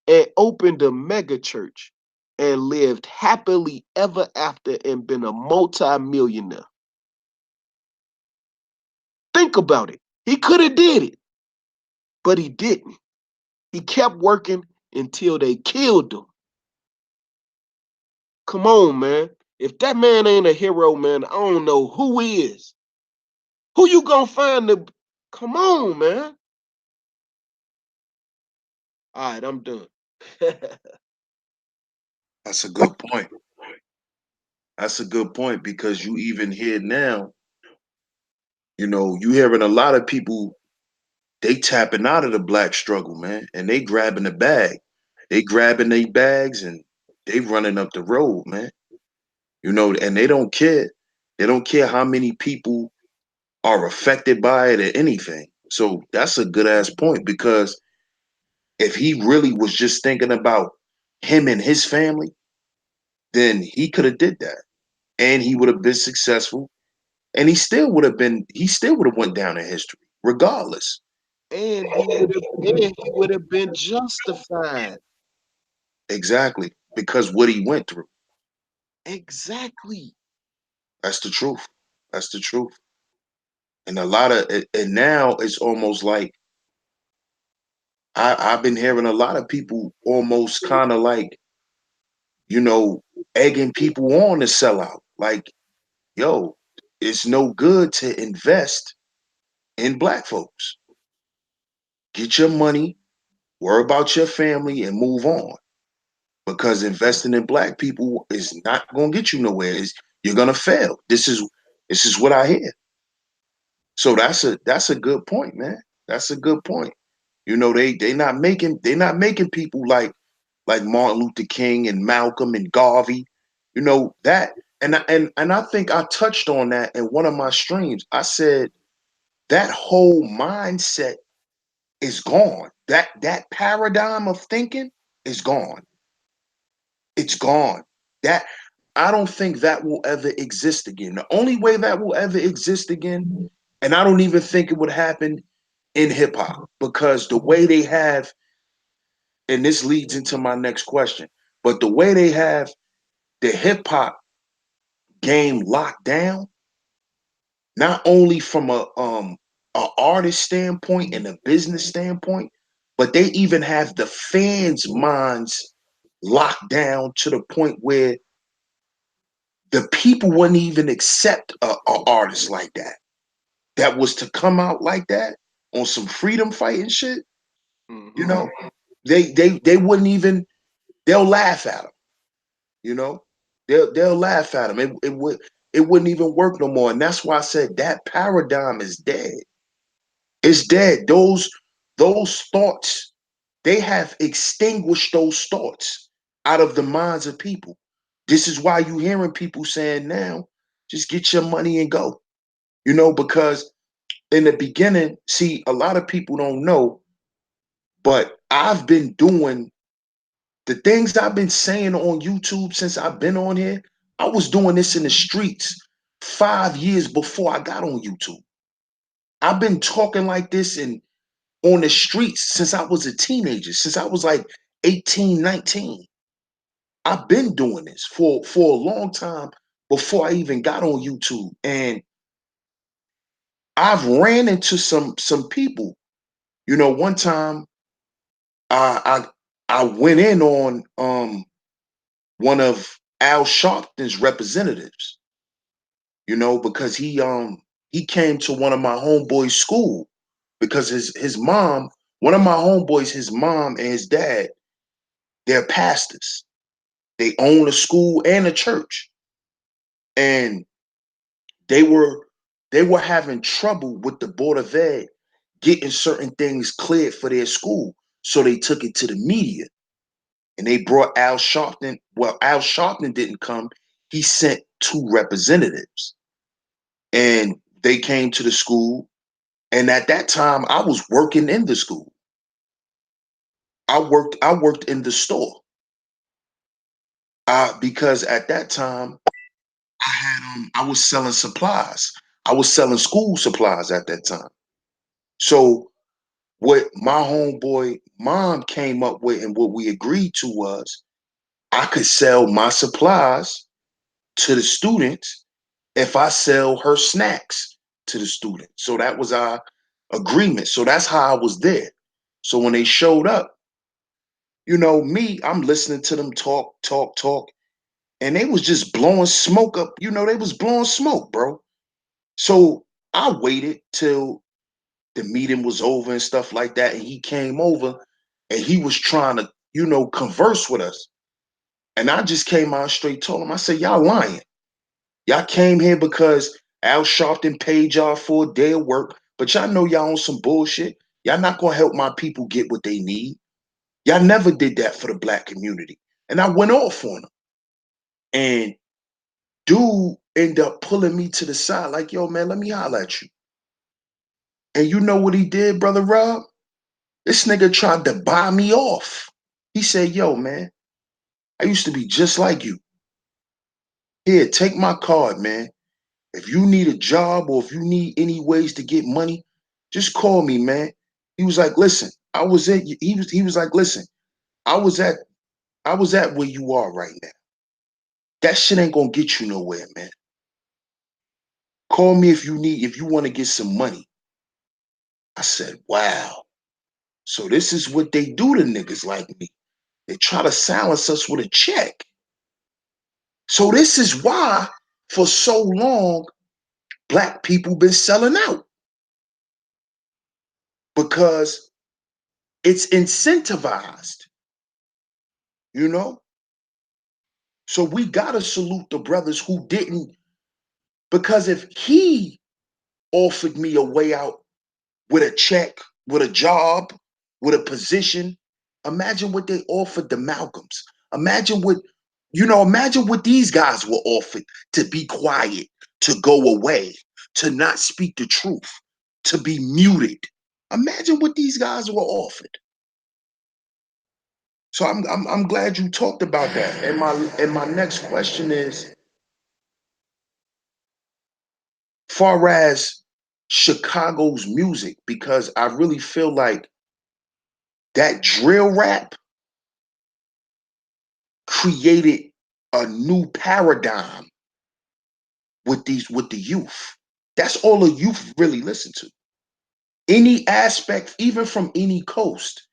and opened a mega church and lived happily ever after and been a multi-millionaire. Think about it. He could have did it, but he didn't. He kept working until they killed him. Come on, man. If that man ain't a hero, man, I don't know who is. Who you gonna find to? Come on, man. All right, I'm done. That's a good point. That's a good point because you even hear now, you hearing a lot of people, they tapping out of the black struggle, man, and they grabbing the bag. They grabbing their bags and they running up the road, man. And they don't care. They don't care how many people are affected by it or anything. So that's a good ass point because if he really was just thinking about him and his family, then he could have did that and he would have been successful and he still would have went down in history regardless. And he would have been justified. Exactly. Because what he went through. Exactly. That's the truth. That's the truth. And a lot of and now it's almost like I've been hearing a lot of people almost kind of like, you know, egging people on to sell out. Like, yo, it's no good to invest in black folks. Get your money, worry about your family, and move on. because investing in black people is not gonna get you nowhere. You're gonna fail. This is what I hear. So that's a good point, man. That's a good point. You know, they not making people like Martin Luther King and Malcolm and Garvey. You know that, and I think I touched on that in one of my streams. I said that whole mindset is gone. That paradigm of thinking is gone. It's gone. That I don't think that will ever exist again. The only way that will ever exist again, and I don't even think it would happen in hip hop, because the way they have, and this leads into my next question, but the way they have the hip hop game locked down, not only from a artist standpoint and a business standpoint, but they even have the fans' minds locked down to the point where the people wouldn't even accept a artist like that. That was to come out like that on some freedom fighting shit. You Mm-hmm. know, they wouldn't even. They'll laugh at them. You know, they'll laugh at them. It wouldn't even work no more. And that's why I said that paradigm is dead. It's dead. Those thoughts, they have extinguished those thoughts out of the minds of people. This is why you hearing people saying now, just get your money and go. You know, because in the beginning, see, a lot of people don't know, but I've been doing the things I've been saying on YouTube since I've been on here. I was doing this in the streets 5 years before I got on YouTube. I've been talking like this and on the streets since I was a teenager, since I was like 18, 19. I've been doing this for a long time before I even got on YouTube. And I've ran into some people. You know, one time I I went in on one of Al Sharpton's representatives, you know, because he came to one of my homeboys' school because his mom, one of my homeboys, his mom and his dad, they're pastors. They own a school and a church. And they were they were having trouble with the Board of Ed getting certain things cleared for their school. So they took it to the media and they brought Al Sharpton. Well, Al Sharpton didn't come. He sent two representatives and they came to the school. And at that time, I was working in the school. I worked in the store. Because at that time I was selling supplies. I was selling school supplies at that time. So what my homeboy mom came up with and what we agreed to was I could sell my supplies to the students if I sell her snacks to the students. So that was our agreement. So that's how I was there. So when they showed up, you know, me, I'm listening to them talk, talk, talk, and they was just blowing smoke up. You know, they was blowing smoke, bro. So I waited till the meeting was over and stuff like that, and he came over and he was trying to, you know, converse with us. And I just came out straight, told him, I said, y'all lying. Y'all came here because Al Sharpton paid y'all for a day of work, but y'all know y'all on some bullshit. Y'all not gonna help my people get what they need. Y'all never did that for the black community. And I went off on him. And dude ended up pulling me to the side, like, yo, man, let me holler at you. And you know what he did, brother Rob? This nigga tried to buy me off. He said, yo, man, I used to be just like you. Here, take my card, man. If you need a job or if you need any ways to get money, just call me, man. He was like, listen, I was at he was like, listen, I was at I was at where you are right now. That shit ain't gonna get you nowhere, man. Call me if you want to get some money. I said, wow. So this is what they do to niggas like me. They try to silence us with a check. So this is why for so long black people been selling out, because it's incentivized, you know? So we gotta salute the brothers who didn't, because if he offered me a way out with a check, with a job, with a position, imagine what they offered the Malcolms. Imagine what, imagine what these guys were offered: to be quiet, to go away, to not speak the truth, to be muted. Imagine what these guys were offered. So I'm glad you talked about that. And my next question is, far as Chicago's music, because I really feel like that drill rap created a new paradigm with the youth. That's all the youth really listen to. Any aspect, even from any coast,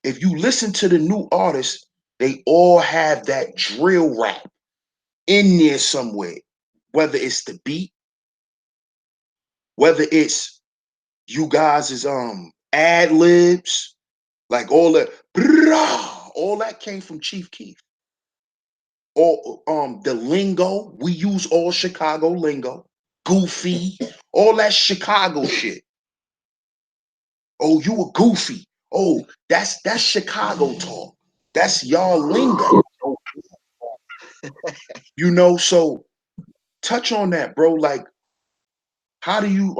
if you listen to the new artists, they all have that drill rap in there somewhere. Whether it's the beat, whether it's you guys is ad libs, like all that came from Chief Keef. All the lingo, we use all Chicago lingo, goofy, all that Chicago shit. Oh, you a goofy. Oh, that's Chicago talk. That's y'all lingo. So touch on that, bro. Like, how do you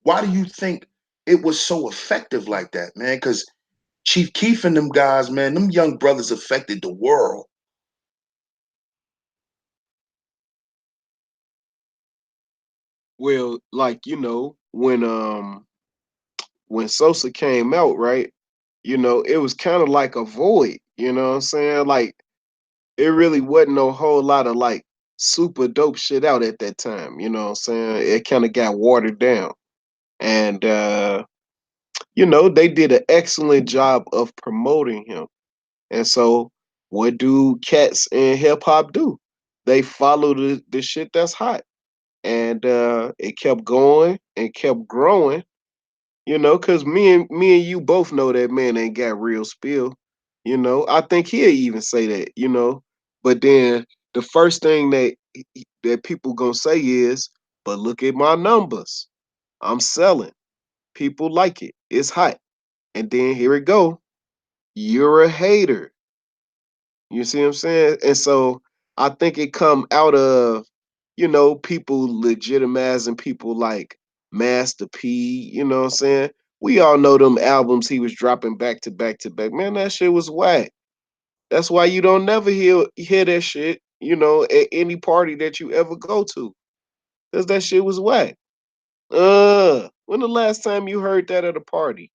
why do you think it was so effective like that, man? Because Chief Keef and them guys, man, them young brothers affected the world. Well, like, when Sosa came out, right? It was kind of like a void, you know what I'm saying? Like it really wasn't a whole lot of like super dope shit out at that time, you know what I'm saying? It kind of got watered down. And they did an excellent job of promoting him. And so what do cats in hip hop do? They follow the shit that's hot. And it kept going and kept growing, because me and you both know that man ain't got real spill. I think he'll even say that. But then the first thing that people gonna say is, but look at my numbers. I'm selling. People like it. It's hot. And then here it go. You're a hater. You see what I'm saying? And so I think it come out of, people legitimizing people like Master P, you know what I'm saying? We all know them albums he was dropping back to back to back. Man, that shit was whack. That's why you don't never hear that shit, at any party that you ever go to. Cause that shit was whack. When the last time you heard that at a party?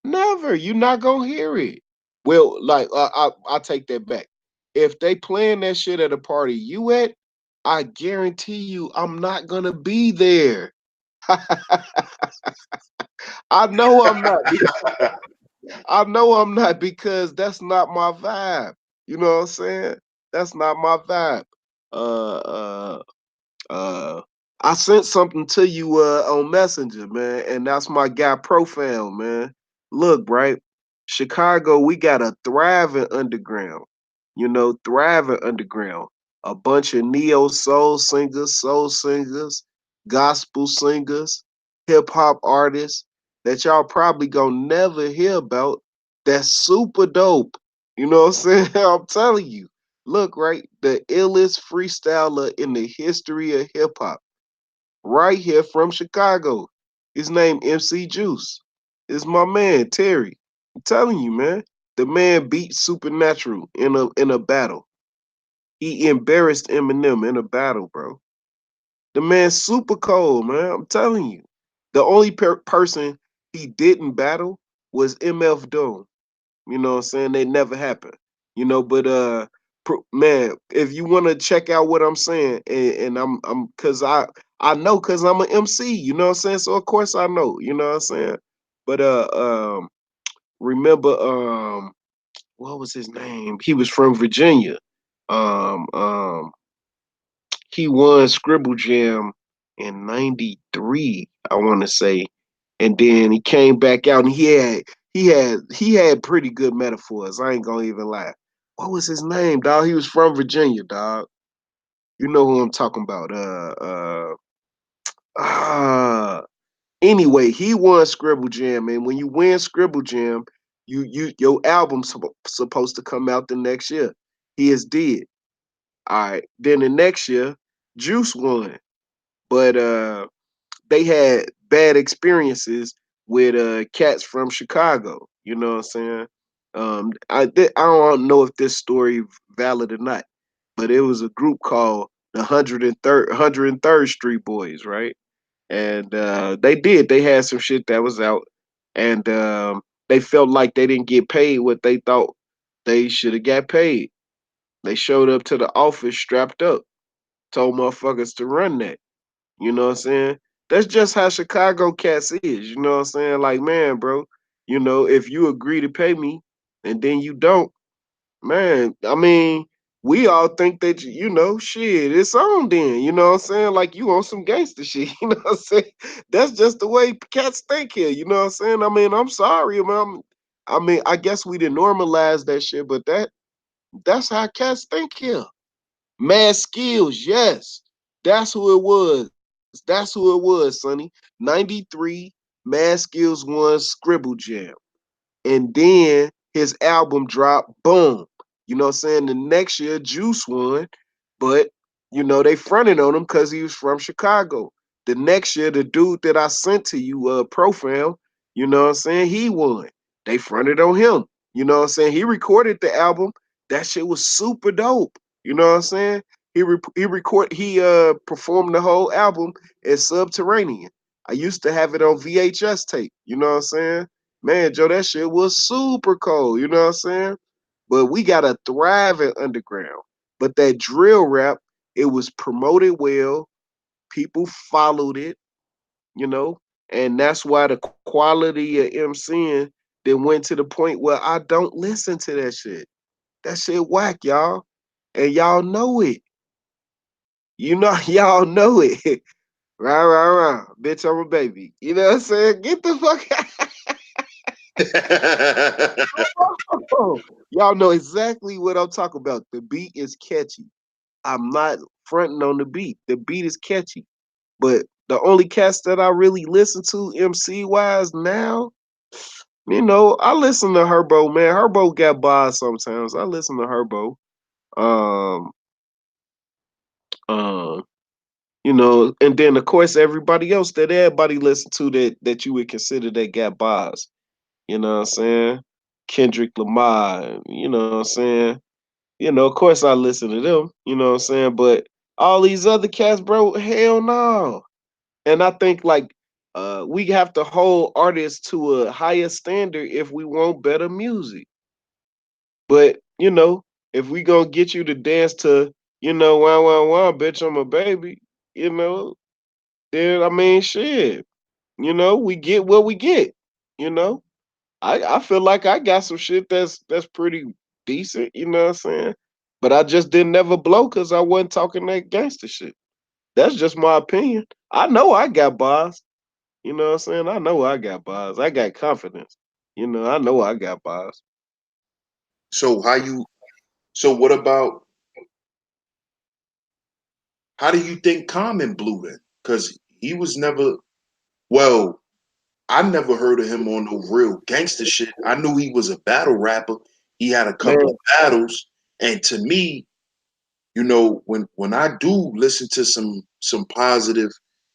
Never. You're not gonna hear it. Well, like I take that back. If they playing that shit at a party you at, I guarantee you I'm not gonna be there. I know I'm not. I know I'm not because that's not my vibe. You know what I'm saying? That's not my vibe. Uh, uh, uh, I sent something to you on Messenger, man, and that's my guy Profound, man. Look, right? Chicago, we got a thriving underground. Thriving underground. A bunch of neo soul singers, gospel singers, hip hop artists that y'all probably gonna never hear about. That's super dope. You know what I'm saying? I'm telling you. Look, right, the illest freestyler in the history of hip hop, right here from Chicago. His name MC Juice. Is my man Terry. I'm telling you, man. The man beat Supernatural in a battle. He embarrassed Eminem in a battle, bro. The man's super cold, man. I'm telling you. The only person he didn't battle was MF Doom. You know what I'm saying? They never happened. But man, if you want to check out what I'm saying, and I'm cause I know cause I'm an MC, you know what I'm saying? So of course I know, you know what I'm saying? But remember what was his name? He was from Virginia. Um um he won Scribble Jam in '93, I want to say, and then he came back out and he had pretty good metaphors. I ain't gonna even lie. what was his name, dog? He was from Virginia, dog. You know who I'm talking about. Uh anyway, he won Scribble Jam, and when you win Scribble Jam, your album's supposed to come out the next year. He is dead. All right. Then the next year, Juice won. But they had bad experiences with cats from Chicago. You know what I'm saying? I don't know if this story valid or not, but it was a group called the 103rd Street Boys, right? And they had some shit that was out, and they felt like they didn't get paid what they thought they should have got paid. They showed up to the office strapped up, told motherfuckers to run that. You know what I'm saying? That's just how Chicago cats is. You know what I'm saying? Like, man, bro, if you agree to pay me and then you don't, man, I mean, we all think that, shit, it's on then. You know what I'm saying? Like, you on some gangster shit. You know what I'm saying? That's just the way cats think here. You know what I'm saying? I mean, I'm sorry, man. I mean, I guess we didn't normalize that shit, but that's how cats think here. Mad Skills, yes. That's who it was. That's who it was, Sonny. 93, Mad Skills won Scribble Jam. And then his album dropped, boom. You know what I'm saying? The next year, Juice won, but they fronted on him because he was from Chicago. The next year, the dude that I sent to you, Profam, you know what I'm saying? He won. They fronted on him. You know what I'm saying? He recorded the album. That shit was super dope. You know what I'm saying? He performed the whole album as Subterranean. I used to have it on VHS tape. You know what I'm saying? Man, Joe, that shit was super cold. You know what I'm saying? But we got a thriving underground. But that drill rap, it was promoted well. People followed it, you know, and that's why the quality of MCing then went to the point where I don't listen to that shit. That shit whack, y'all. And y'all know it. You know, y'all know it. Rah, rah, rah. Bitch, I'm a baby. You know what I'm saying? Get the fuck out. Oh, y'all know exactly what I'm talking about. The beat is catchy. I'm not fronting on the beat. The beat is catchy. But the only cast that I really listen to MC wise now, I listen to Herbo, man. Herbo got bars sometimes. I listen to Herbo. Um, um, and then of course everybody else that everybody listen to that you would consider that got bars. You know what I'm saying? Kendrick Lamar, you know what I'm saying? Of course I listen to them, you know what I'm saying? But all these other cats, bro, hell no. And I think like we have to hold artists to a higher standard if we want better music. But, if we gonna get you to dance to, wah wah wah, bitch, I'm a baby, then I mean shit. We get what we get, you know. I feel like I got some shit that's pretty decent, you know what I'm saying? But I just didn't never blow because I wasn't talking that gangster shit. That's just my opinion. I know I got bars. You know what I'm saying? I know I got bars. I got confidence. I know I got bars. So what about, how do you think Common blew then? Because he was never, well, I never heard of him on no real gangster shit. I knew he was a battle rapper. He had a couple Man, of battles. And to me, when I do listen to some positive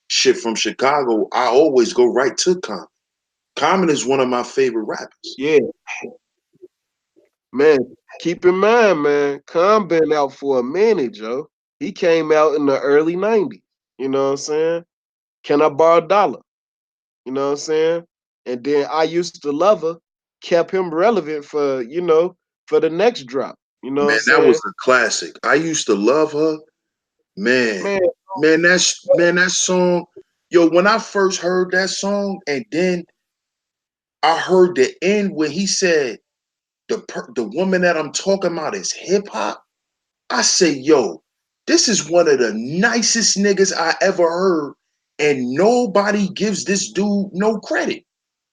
shit from Chicago, I always go right to Common. Common is one of my favorite rappers. yeah, man. Keep in mind, man, Khan been out for a minute, Joe. He came out in the early 90s. You know what I'm saying? Can I borrow a dollar? You know what I'm saying? And then I used to love her, kept him relevant for the next drop. You know what I'm Man, that saying? was a classic. I used to love her. Man, Man, that song. Yo, when I first heard that song, and then I heard the end when he said the woman that I'm talking about is hip hop. I say, yo, this is one of the nicest niggas I ever heard, and nobody gives this dude no credit.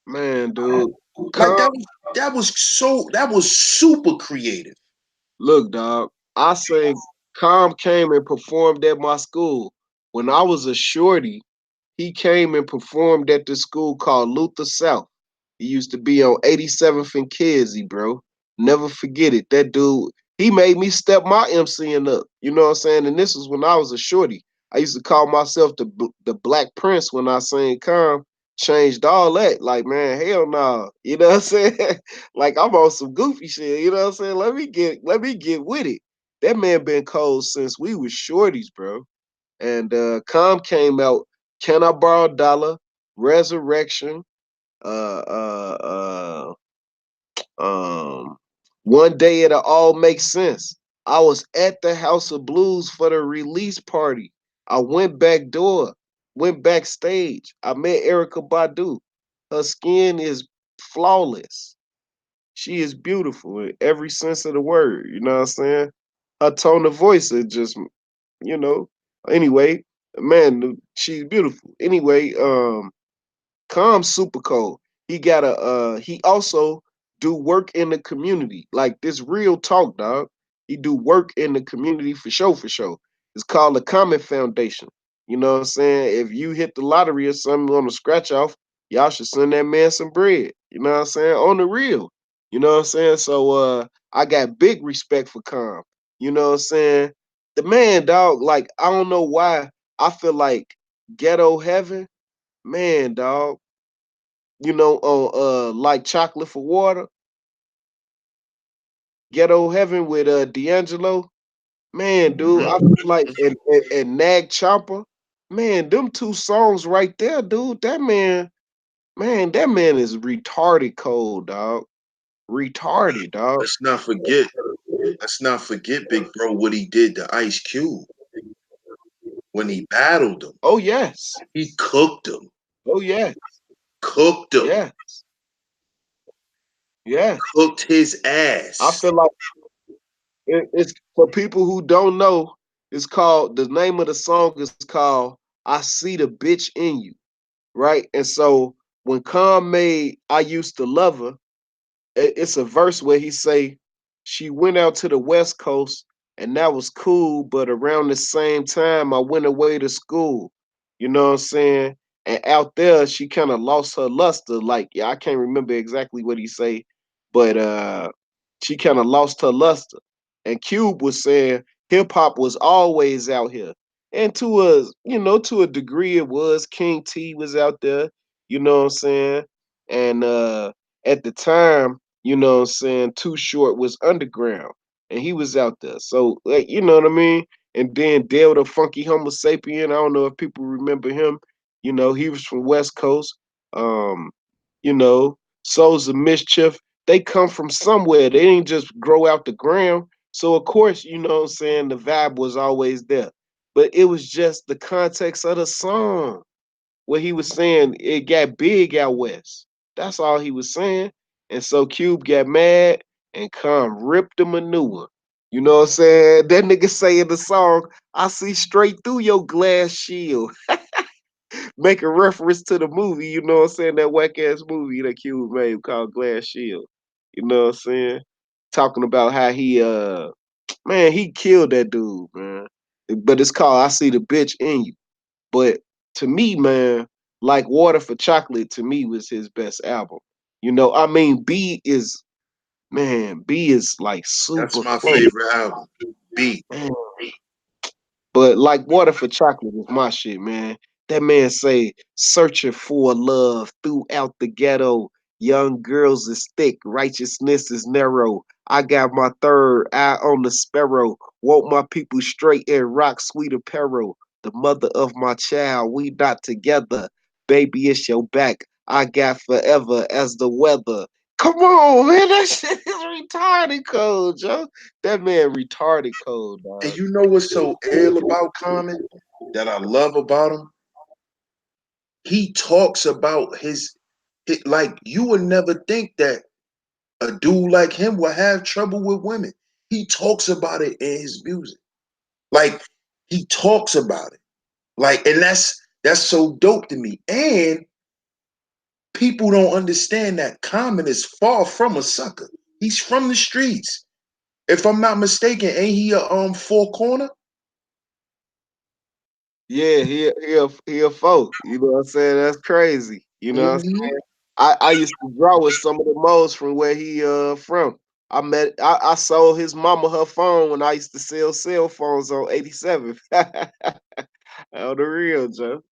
man, dude. Like Khan, that was super creative. Look, dog, I say Calm came and performed at my school. When I was a shorty, he came and performed at this school called Luther South. He used to be on 87th and Kersey, bro. Never forget it. That dude, he made me step my MCing up. You know what I'm saying? And this was when I was a shorty. I used to call myself the Black Prince when I sang Calm. Changed all that. Like, man, hell no. Nah. You know what I'm saying? Like I'm on some goofy shit. You know what I'm saying? Let me get with it. That man been cold since we was shorties, bro. And Calm came out. Can I borrow a dollar? Resurrection. Uh, uh, um, One day it'll all make sense. I was at the House of Blues for the release party. I went back door, went backstage. I met Erica Badu. Her skin is flawless. She is beautiful in every sense of the word. You know what I'm saying? Her tone of voice is just, you know. Anyway, man, she's beautiful. Anyway, Calm's super cold. He got a he also do work in the community. Like this real talk, dog. He do work in the community for sure, for sure. It's called the Common Foundation. You know what I'm saying? If you hit the lottery or something on the scratch off, y'all should send that man some bread. You know what I'm saying? On the real. You know what I'm saying? So I got big respect for Calm. You know what I'm saying? The man, dog, like I don't know why I feel like ghetto heaven, man, dog, you know, like chocolate for water, ghetto heaven with D'Angelo. Man, dude, I feel like and Nag Chopper, man, them two songs right there, dude. That man is retarded cold, dog. Retarded, dog. Let's not forget. Let's not forget, big bro, what he did to Ice Cube when he battled him. Oh yes. He cooked him. Oh yeah. Cooked him. Yeah. Yeah. Cooked his I ass. feel like it's for people who don't know, it's called the name of the song is called I See the Bitch in You. Right? And so when Khan made I Used to Love Her, it's a verse where he say she went out to the West Coast and that was cool, but around the same time I went away to school. You know what I'm saying? And out there she kind of lost her luster. Like, yeah, I can't remember exactly what he say, but she kind of lost her luster. And Cube was saying hip hop was always out here. And to a degree it was. King T was out there, you know what I'm saying? And at the time, you know what I'm saying, Too Short was underground and he was out there. So like, you know what I mean? And then Dale the Funky Homo Sapien, I don't know if people remember him. You know, he was from West Coast. Um, you know, Souls of Mischief, they come from somewhere. They didn't just grow out the ground. So of course, you know what I'm saying, the vibe was always there. But it was just the context of the song where he was saying it got big out west. That's all he was saying. And so Cube got mad and come ripped him a new one. You know what I'm saying? That nigga say in the song, I see straight through your glass shield. Make a reference to the movie, you know what I'm saying? That whack ass movie that Cube made called Glass Shield. You know what I'm saying? Talking about how he man, he killed that dude, man. But it's called I See the Bitch in You. But to me, man, like Water for Chocolate to me was his best album. You know, I mean, B is like That's super my clean. favorite album. B. Man, but like Water for Chocolate is my shit, man. That man say searching for love throughout the ghetto. Young girls is thick, righteousness is narrow. I got my third eye on the sparrow. Want my people straight and rock sweet apparel. The mother of my child, we not together. Baby, it's your back. I got forever as the weather. Come on, man. That shit is retarded cold, Joe. That man retarded cold, And dog. you know what's so ill about Common that I love about him? He talks about like you would never think that a dude like him would have trouble with women. He talks about it in his music. Like he talks about it. Like, and that's so dope to me. And people don't understand that Common is far from a sucker. He's from the streets. If I'm not mistaken, ain't he a four corner? Yeah, he a folk. You know what I'm saying? That's crazy. You know what I'm Hmm. saying? I used to draw with some of the moles from where he from. I sold his mama her phone when I used to sell cell phones on 87. On the real, Joe.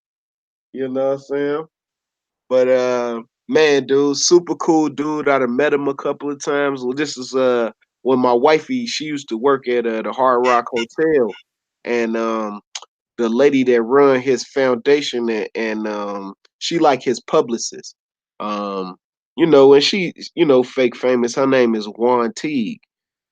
You know what I'm saying? But man, dude, super cool dude. I done met him a couple of times. Well, this is when my wifey, she used to work at the Hard Rock Hotel. And the lady that run his foundation, and she like his publicist. Um, and she, fake famous. Her name is Juan Teague,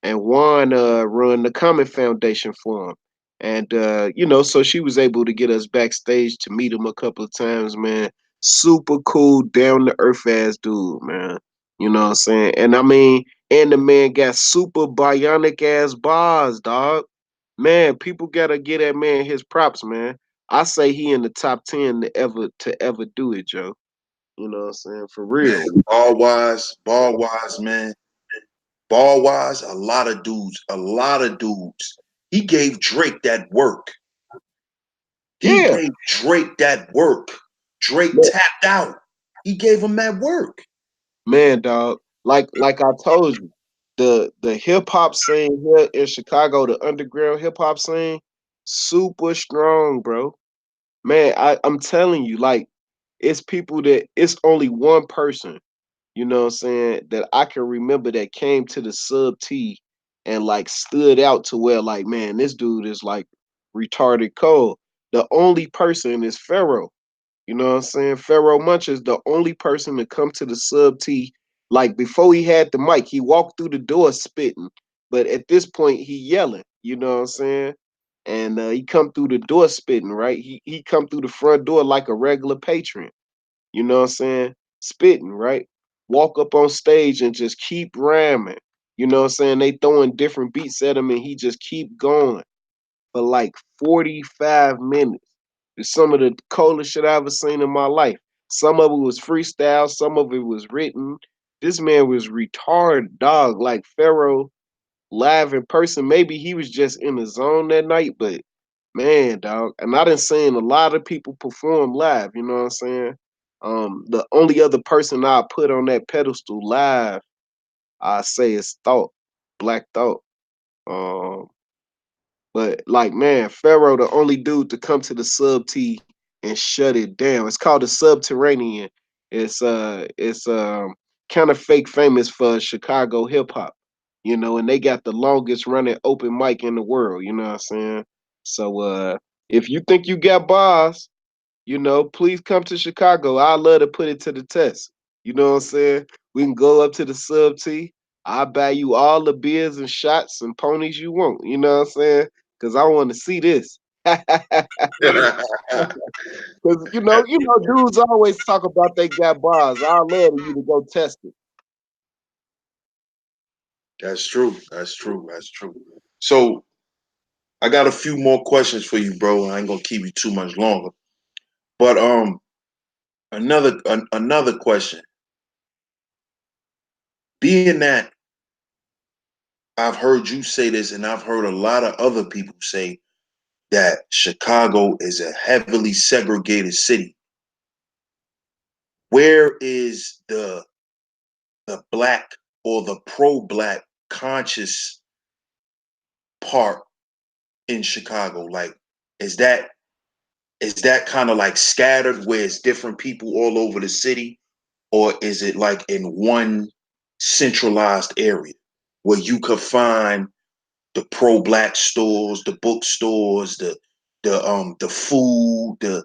and Juan run the Common Foundation for him. And so she was able to get us backstage to meet him a couple of times, man. Super cool, down to earth ass dude, man. You know what I'm saying? And I mean, and the man got super bionic ass bars, dog. Man, people gotta get that man his props, man. I say he in the top 10 to ever do it, Joe. You know what I'm saying? For Man, real. ball wise, man. Ball wise, a lot of dudes. He gave Drake that work. He Yeah. gave Drake that work. Drake Man, tapped out. He gave him that work. man, dog. Like I told you, the hip hop scene here in Chicago, the underground hip hop scene, super strong, bro. Man, I'm telling you, like, it's people that it's only one person, you know what I'm saying, that I can remember that came to the sub T and like stood out to where like, man, this dude is like retarded cold. The only person is Pharaoh. You know what I'm saying? Pharaoh Munch is the only person to come to the sub T. Like before he had the mic, he walked through the door spitting, but at this point he yelling. You know what I'm saying? And he come through the door spitting, right? He come through the front door like a regular patron. You know what I'm saying? Spitting, right? Walk up on stage and just keep ramming. You know what I'm saying? They throwing different beats at him and he just keep going for like 45 minutes. It's some of the coolest shit I ever seen in my life. Some of it was freestyle, some of it was written. This man was retarded, dog. Like Pharaoh live in person. Maybe he was just in the zone that night, but man, dog. And I done seen a lot of people perform live, you know what I'm saying? The only other person I put on that pedestal live, I say is Thought, Black Thought. Um, but like, man, Pharaoh, the only dude to come to the sub T and shut it down. It's called the Subterranean. It's kind of fake famous for Chicago hip hop, and they got the longest running open mic in the world. You know what I'm saying? So if you think you got bars, please come to Chicago. I love to put it to the test. You know what I'm saying? We can go up to the sub T. I'll buy you all the beers and shots and ponies you want. You know what I'm saying? Because I want to see this. Because dudes always talk about they got bars. I love you to go test it. That's true. That's true. That's true. So I got a few more questions for you, bro. I ain't gonna keep you too much longer. But another question. Being that I've heard you say this, and I've heard a lot of other people say that Chicago is a heavily segregated city. Where is the black or the pro-black conscious part in Chicago? Like, is that is that kind of like scattered where it's different people all over the city, or is it like in one centralized area where you could find the pro-black stores, the bookstores, the food, the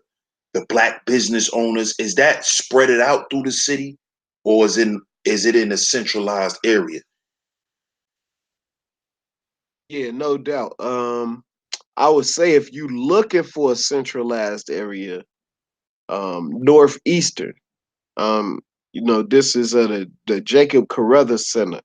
black business owners? Is that spread it out through the city, or is it in a centralized area? Yeah, no doubt. I would say if you looking for a centralized area, northeastern. Um, this is the Jacob Carruthers Center.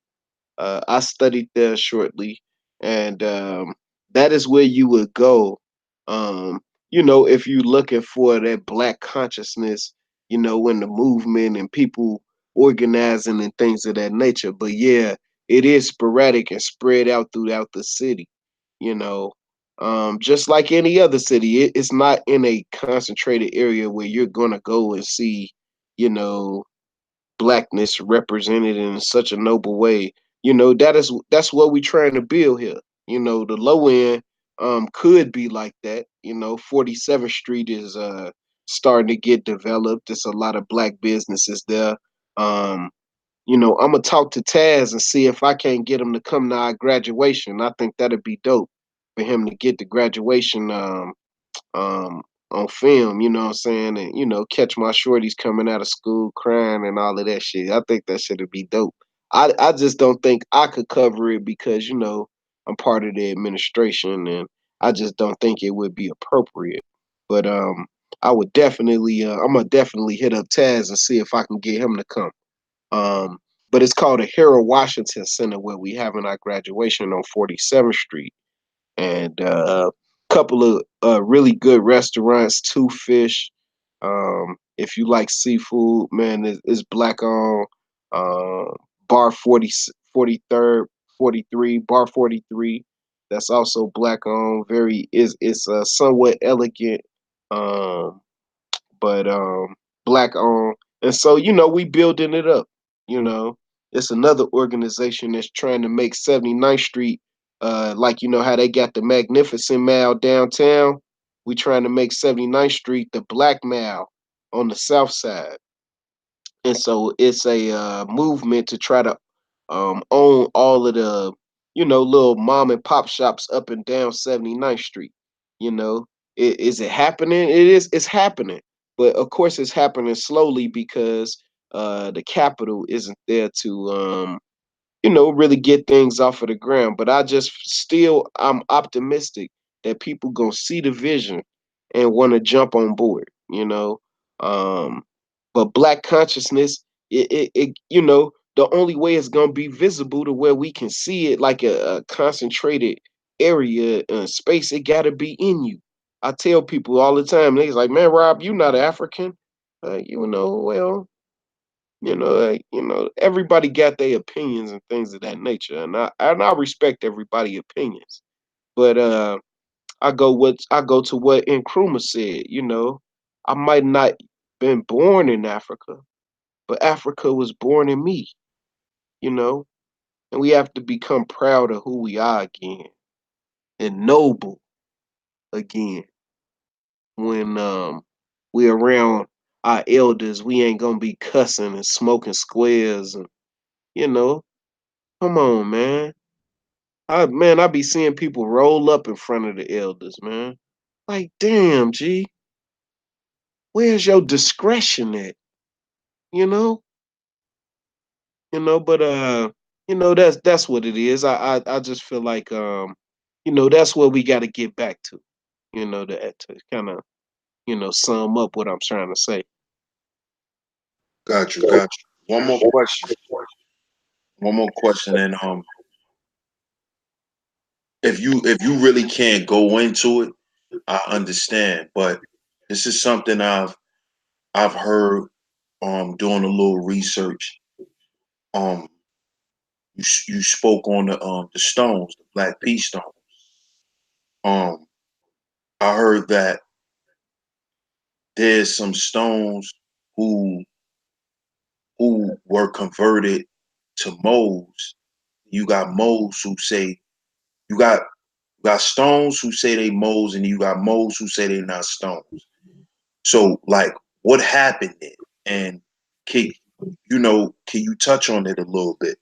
I studied there shortly, and that is where you would go. Um, if you're looking for that black consciousness, in the movement and people organizing and things of that nature. But yeah, it is sporadic and spread out throughout the city. You know, just like any other city, it's not in a concentrated area where you're gonna go and see, you know, blackness represented in such a noble way. That's what we're trying to build here. The low end could be like that. 47th Street is starting to get developed. There's a lot of black businesses there. Um, I'm gonna talk to Taz and see if I can't get him to come to our graduation. I think that'd be dope for him to get the graduation um, on film, you know what I'm saying? And, catch my shorties coming out of school crying and all of that shit. I think that shit would be dope. I just don't think I could cover it because, I'm part of the administration and I just don't think it would be appropriate. But I would definitely, I'm going to definitely hit up Taz and see if I can get him to come. Um, but it's called the Harold Washington Center where we having our graduation on 47th Street and couple of really good restaurants. Two Fish. If you like seafood, man, it's black on. Uh, Bar 40, 43rd, 43, Bar 43. That's also black on. Very is it's somewhat elegant. Um, but black on. And so, we building it up. You know, it's another organization that's trying to make 79th Street, like how they got the Magnificent Mall downtown. We trying to make 79th Street the Black Mall on the south side. And so it's a movement to try to own all of the little mom and pop shops up and down 79th Street. You know, is it happening? It's happening, but of course it's happening slowly because the capital isn't there to really get things off of the ground. But I'm optimistic that people gonna see the vision and want to jump on board. Um, but black consciousness, the only way it's gonna be visible to where we can see it like a concentrated area space, it gotta be in you. I tell people all the time, they's like, man, Rob, you not African. Well, everybody got their opinions and things of that nature, and I respect everybody' opinions. But I go to what Nkrumah said. I might not been born in Africa, but Africa was born in me. You know, and we have to become proud of who we are again and noble again. When we around our elders, we ain't gonna be cussing and smoking squares and you know come on, man. I be seeing people roll up in front of the elders, man. Like, damn, G, where's your discretion at? You know, but that's what it is. I just feel like that's what we got to get back to. To kind of sum up what I'm trying to say. Got you, got you. One more question. One more question, and if you really can't go into it, I understand. But this is something I've heard doing a little research. Um, you spoke on the stones, the black pea stone. Um, I heard that there's some stones who were converted to moles. You got moles who say you got stones who say they moles, and you got moles who say they're not stones. So, like, what happened there? And can can you touch on it a little bit?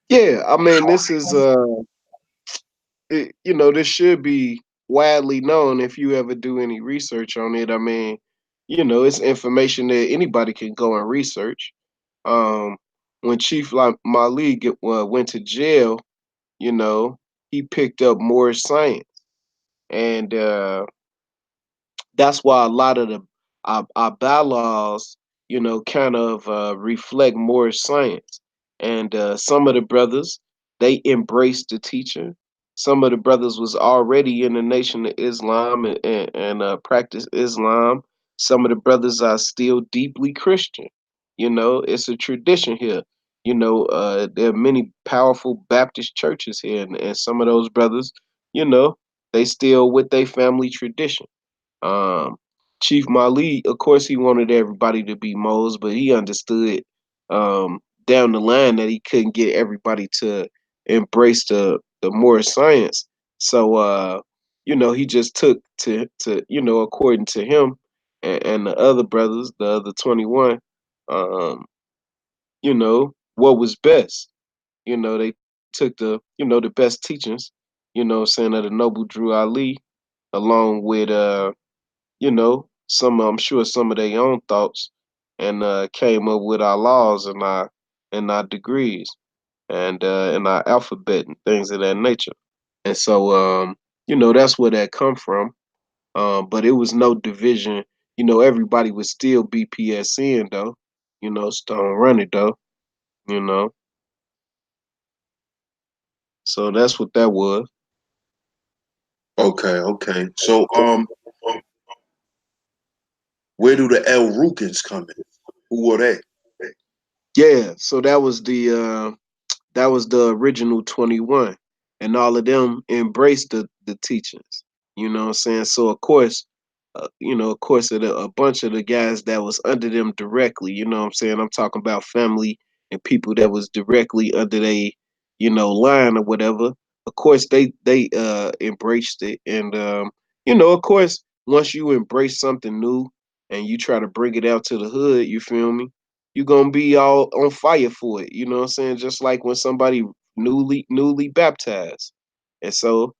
Yeah, I mean, this is this should be widely known if you ever do any research on it. I mean, it's information that anybody can go and research. Um, when Chief Malik went to jail, you know, he picked up more science, and that's why a lot of our bylaws, kind of reflect more science. And some of the brothers, they embraced the teaching. Some of the brothers was already in the Nation of Islam and practice Islam. Some of the brothers are still deeply Christian. It's a tradition here. There are many powerful Baptist churches here, and some of those brothers, you know, they still with their family tradition. Um, Chief Mali, of course, he wanted everybody to be moles, but he understood down the line that he couldn't get everybody to embrace the more science. So, he just took to according to him and the other brothers, the other 21, um, what was best. They took the best teachings, saying of the noble Drew Ali, along with I'm sure some of their own thoughts, and came up with our laws and our degrees and our alphabet and things of that nature. And so that's where that come from. But it was no division. Everybody was still BPSN though. Stone running though. You know, so that's what that was. Okay, okay. So where do the El Rukins come in? Who are they? Yeah. So that was the original 21, and all of them embraced the teachings. What I'm saying? So of course a bunch of the guys that was under them directly, what I'm saying? I'm talking about family and people that was directly under they line or whatever. Of course they embraced it, and of course once you embrace something new and you try to bring it out to the hood, you feel me, you're gonna be all on fire for it. You know what I'm saying? Just like when somebody newly baptized. And so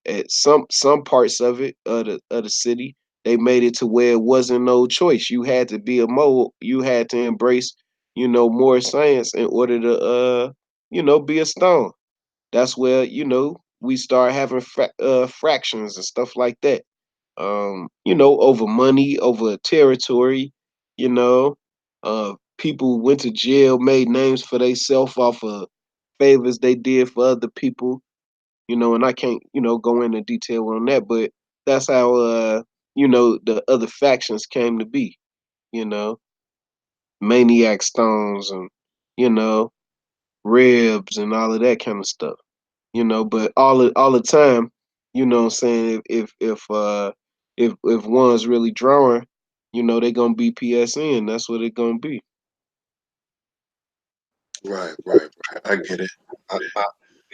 at some parts of it of the city, they made it to where it wasn't no choice. You had to be a mole, you had to embrace, more science in order to be a stone. That's where, we start having fractions and stuff like that. Over money, over territory, you know. People went to jail, made names for themselves off of favors they did for other people, and I can't, go into detail on that, but that's how the other factions came to be, you know, maniac stones and, you know, ribs and all of that kind of stuff. But all the time, what I'm saying, if one's really drawing, they're gonna be PSN. That's what they're gonna be. Right, right, right. I get it.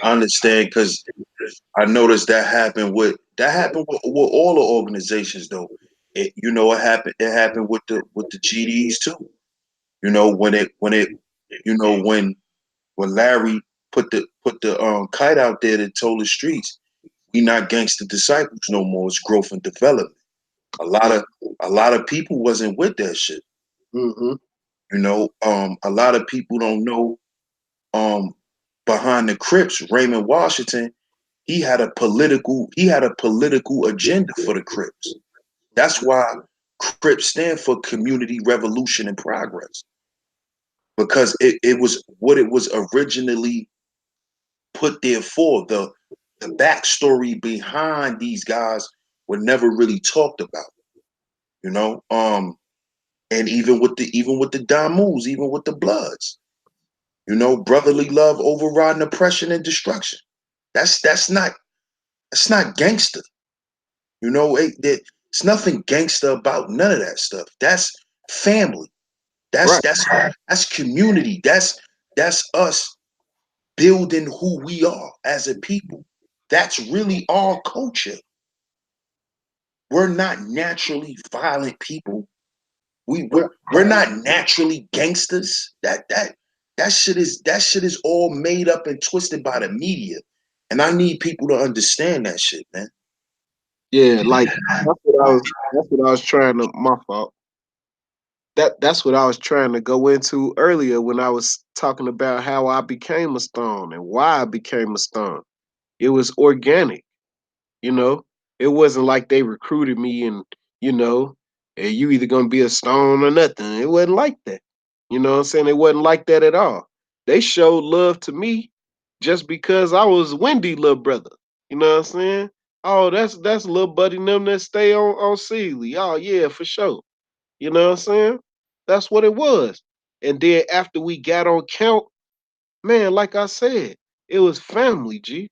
I understand because I noticed that happened with all the organizations though. It happened with the GDs too. When Larry put the kite out there that told the streets, we not gangster disciples no more. It's growth and development. A lot of a lot of people wasn't with that shit. Mm-hmm. A lot of people don't know. Um, Behind the Crips, Raymond Washington, he had a political agenda for the Crips. That's why Crips stand for Community Revolution and Progress, because it was what it was originally put there for. The backstory behind these guys were never really talked about, you know. And even with the Damus, even with the Bloods, brotherly love overriding oppression and destruction. That's not gangster. It's nothing gangster about none of that stuff. That's family. That's Right. that's that's community. That's us building who we are as a people. That's really our culture. We're not naturally violent people. We're not naturally gangsters. That shit is all made up and twisted by the media. And I need people to understand that shit, man. Yeah, like that's what I was trying to my fault. That's what I was trying to go into earlier when I was talking about how I became a stone and why I became a stone. It was organic. You know, it wasn't like they recruited me and you know, and you either gonna be a stone or nothing. It wasn't like that. You know what I'm saying? It wasn't like that at all. They showed love to me just because I was Wendy little brother. You know what I'm saying? Oh, that's little buddy them that stay on Sealy. Oh yeah, for sure. You know what I'm saying? That's what it was. And then after we got on count, Man, like I said, it was family, G.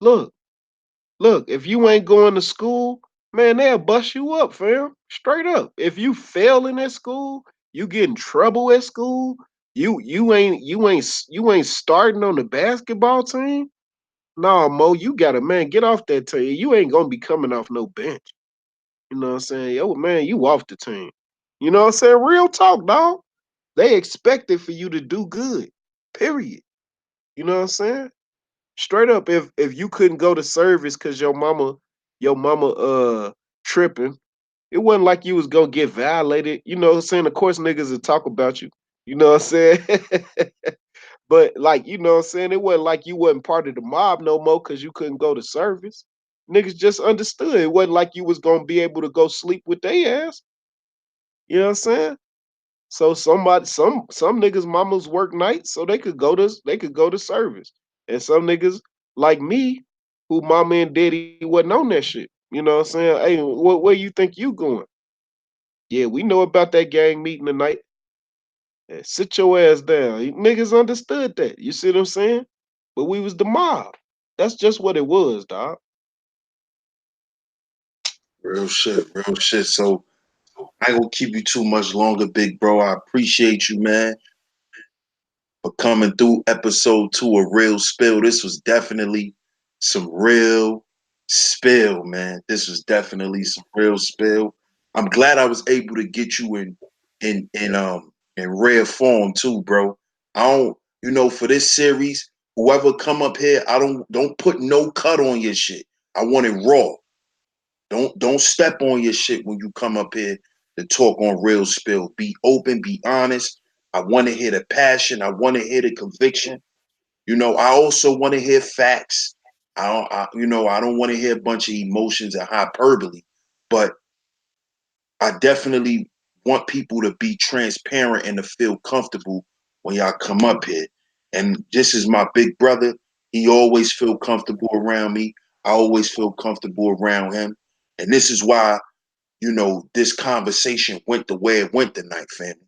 Look, look, if you ain't going to school, man, they'll bust you up, fam. Straight up. If you failing at school, you get in trouble at school, you ain't starting on the basketball team. Nah, Mo, you gotta, man, get off that team. You ain't gonna be coming off no bench. You know what I'm saying? Yo, man, you off the team. You know what I'm saying? Real talk, dog. They expected for you to do good. Period. You know what I'm saying? Straight up, if you couldn't go to service because your mama tripping, it wasn't like you was gonna get violated. You know what I'm saying? Of course niggas would talk about you. You know what I'm saying? But like, you know what I'm saying? It wasn't like you wasn't part of the mob no more because you couldn't go to service. Niggas just understood. It wasn't like you was gonna be able to go sleep with their ass. You know what I'm saying? So some niggas mamas work nights so they could go to service. And some niggas like me, who mama and daddy wasn't on that shit. You know what I'm saying? Hey, where you think you going? Yeah, we know about that gang meeting tonight. Yeah, sit your ass down. Niggas understood that. You see what I'm saying? But we was the mob. That's just what it was, dog. Real shit, real shit. So I ain't gonna keep you too much longer, big bro. I appreciate you, man, for coming through episode 2 of Real Spill. This was definitely some real spill, man. This was definitely some real spill. I'm glad I was able to get you in rare form too, bro. I don't, for this series, whoever come up here, I don't put no cut on your shit. I want it raw. Don't step on your shit when you come up here to talk on Real Spill. Be open, be honest. I want to hear the passion. I want to hear the conviction. I also want to hear facts. I don't want to hear a bunch of emotions and hyperbole, but I definitely want people to be transparent and to feel comfortable when y'all come up here. And this is my big brother. He always feel comfortable around me. I always feel comfortable around him. And this is why, this conversation went the way it went tonight, family.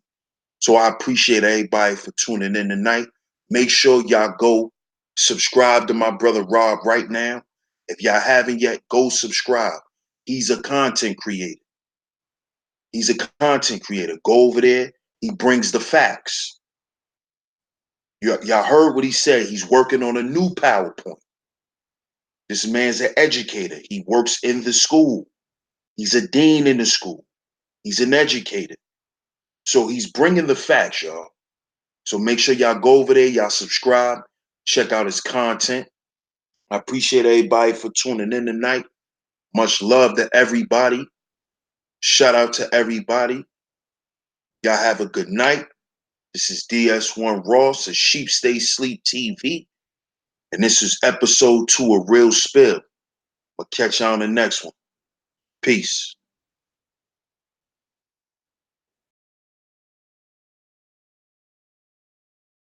So I appreciate everybody for tuning in tonight. Make sure y'all go subscribe to my brother Rob right now. If y'all haven't yet, go subscribe. He's a content creator. He's a content creator. Go over there. He brings the facts. Y'all heard what he said. He's working on a new PowerPoint. This man's an educator. He works in the school. He's a dean in the school. He's an educator. So he's bringing the facts, y'all. So make sure y'all go over there, y'all subscribe, check out his content. I appreciate everybody for tuning in tonight. Much love to everybody. Shout out to everybody. Y'all have a good night. This is DS1 Ross of Sheep Stay Sleep TV. And this is episode 2 of Real Spill. I'll catch y'all on the next one. Peace.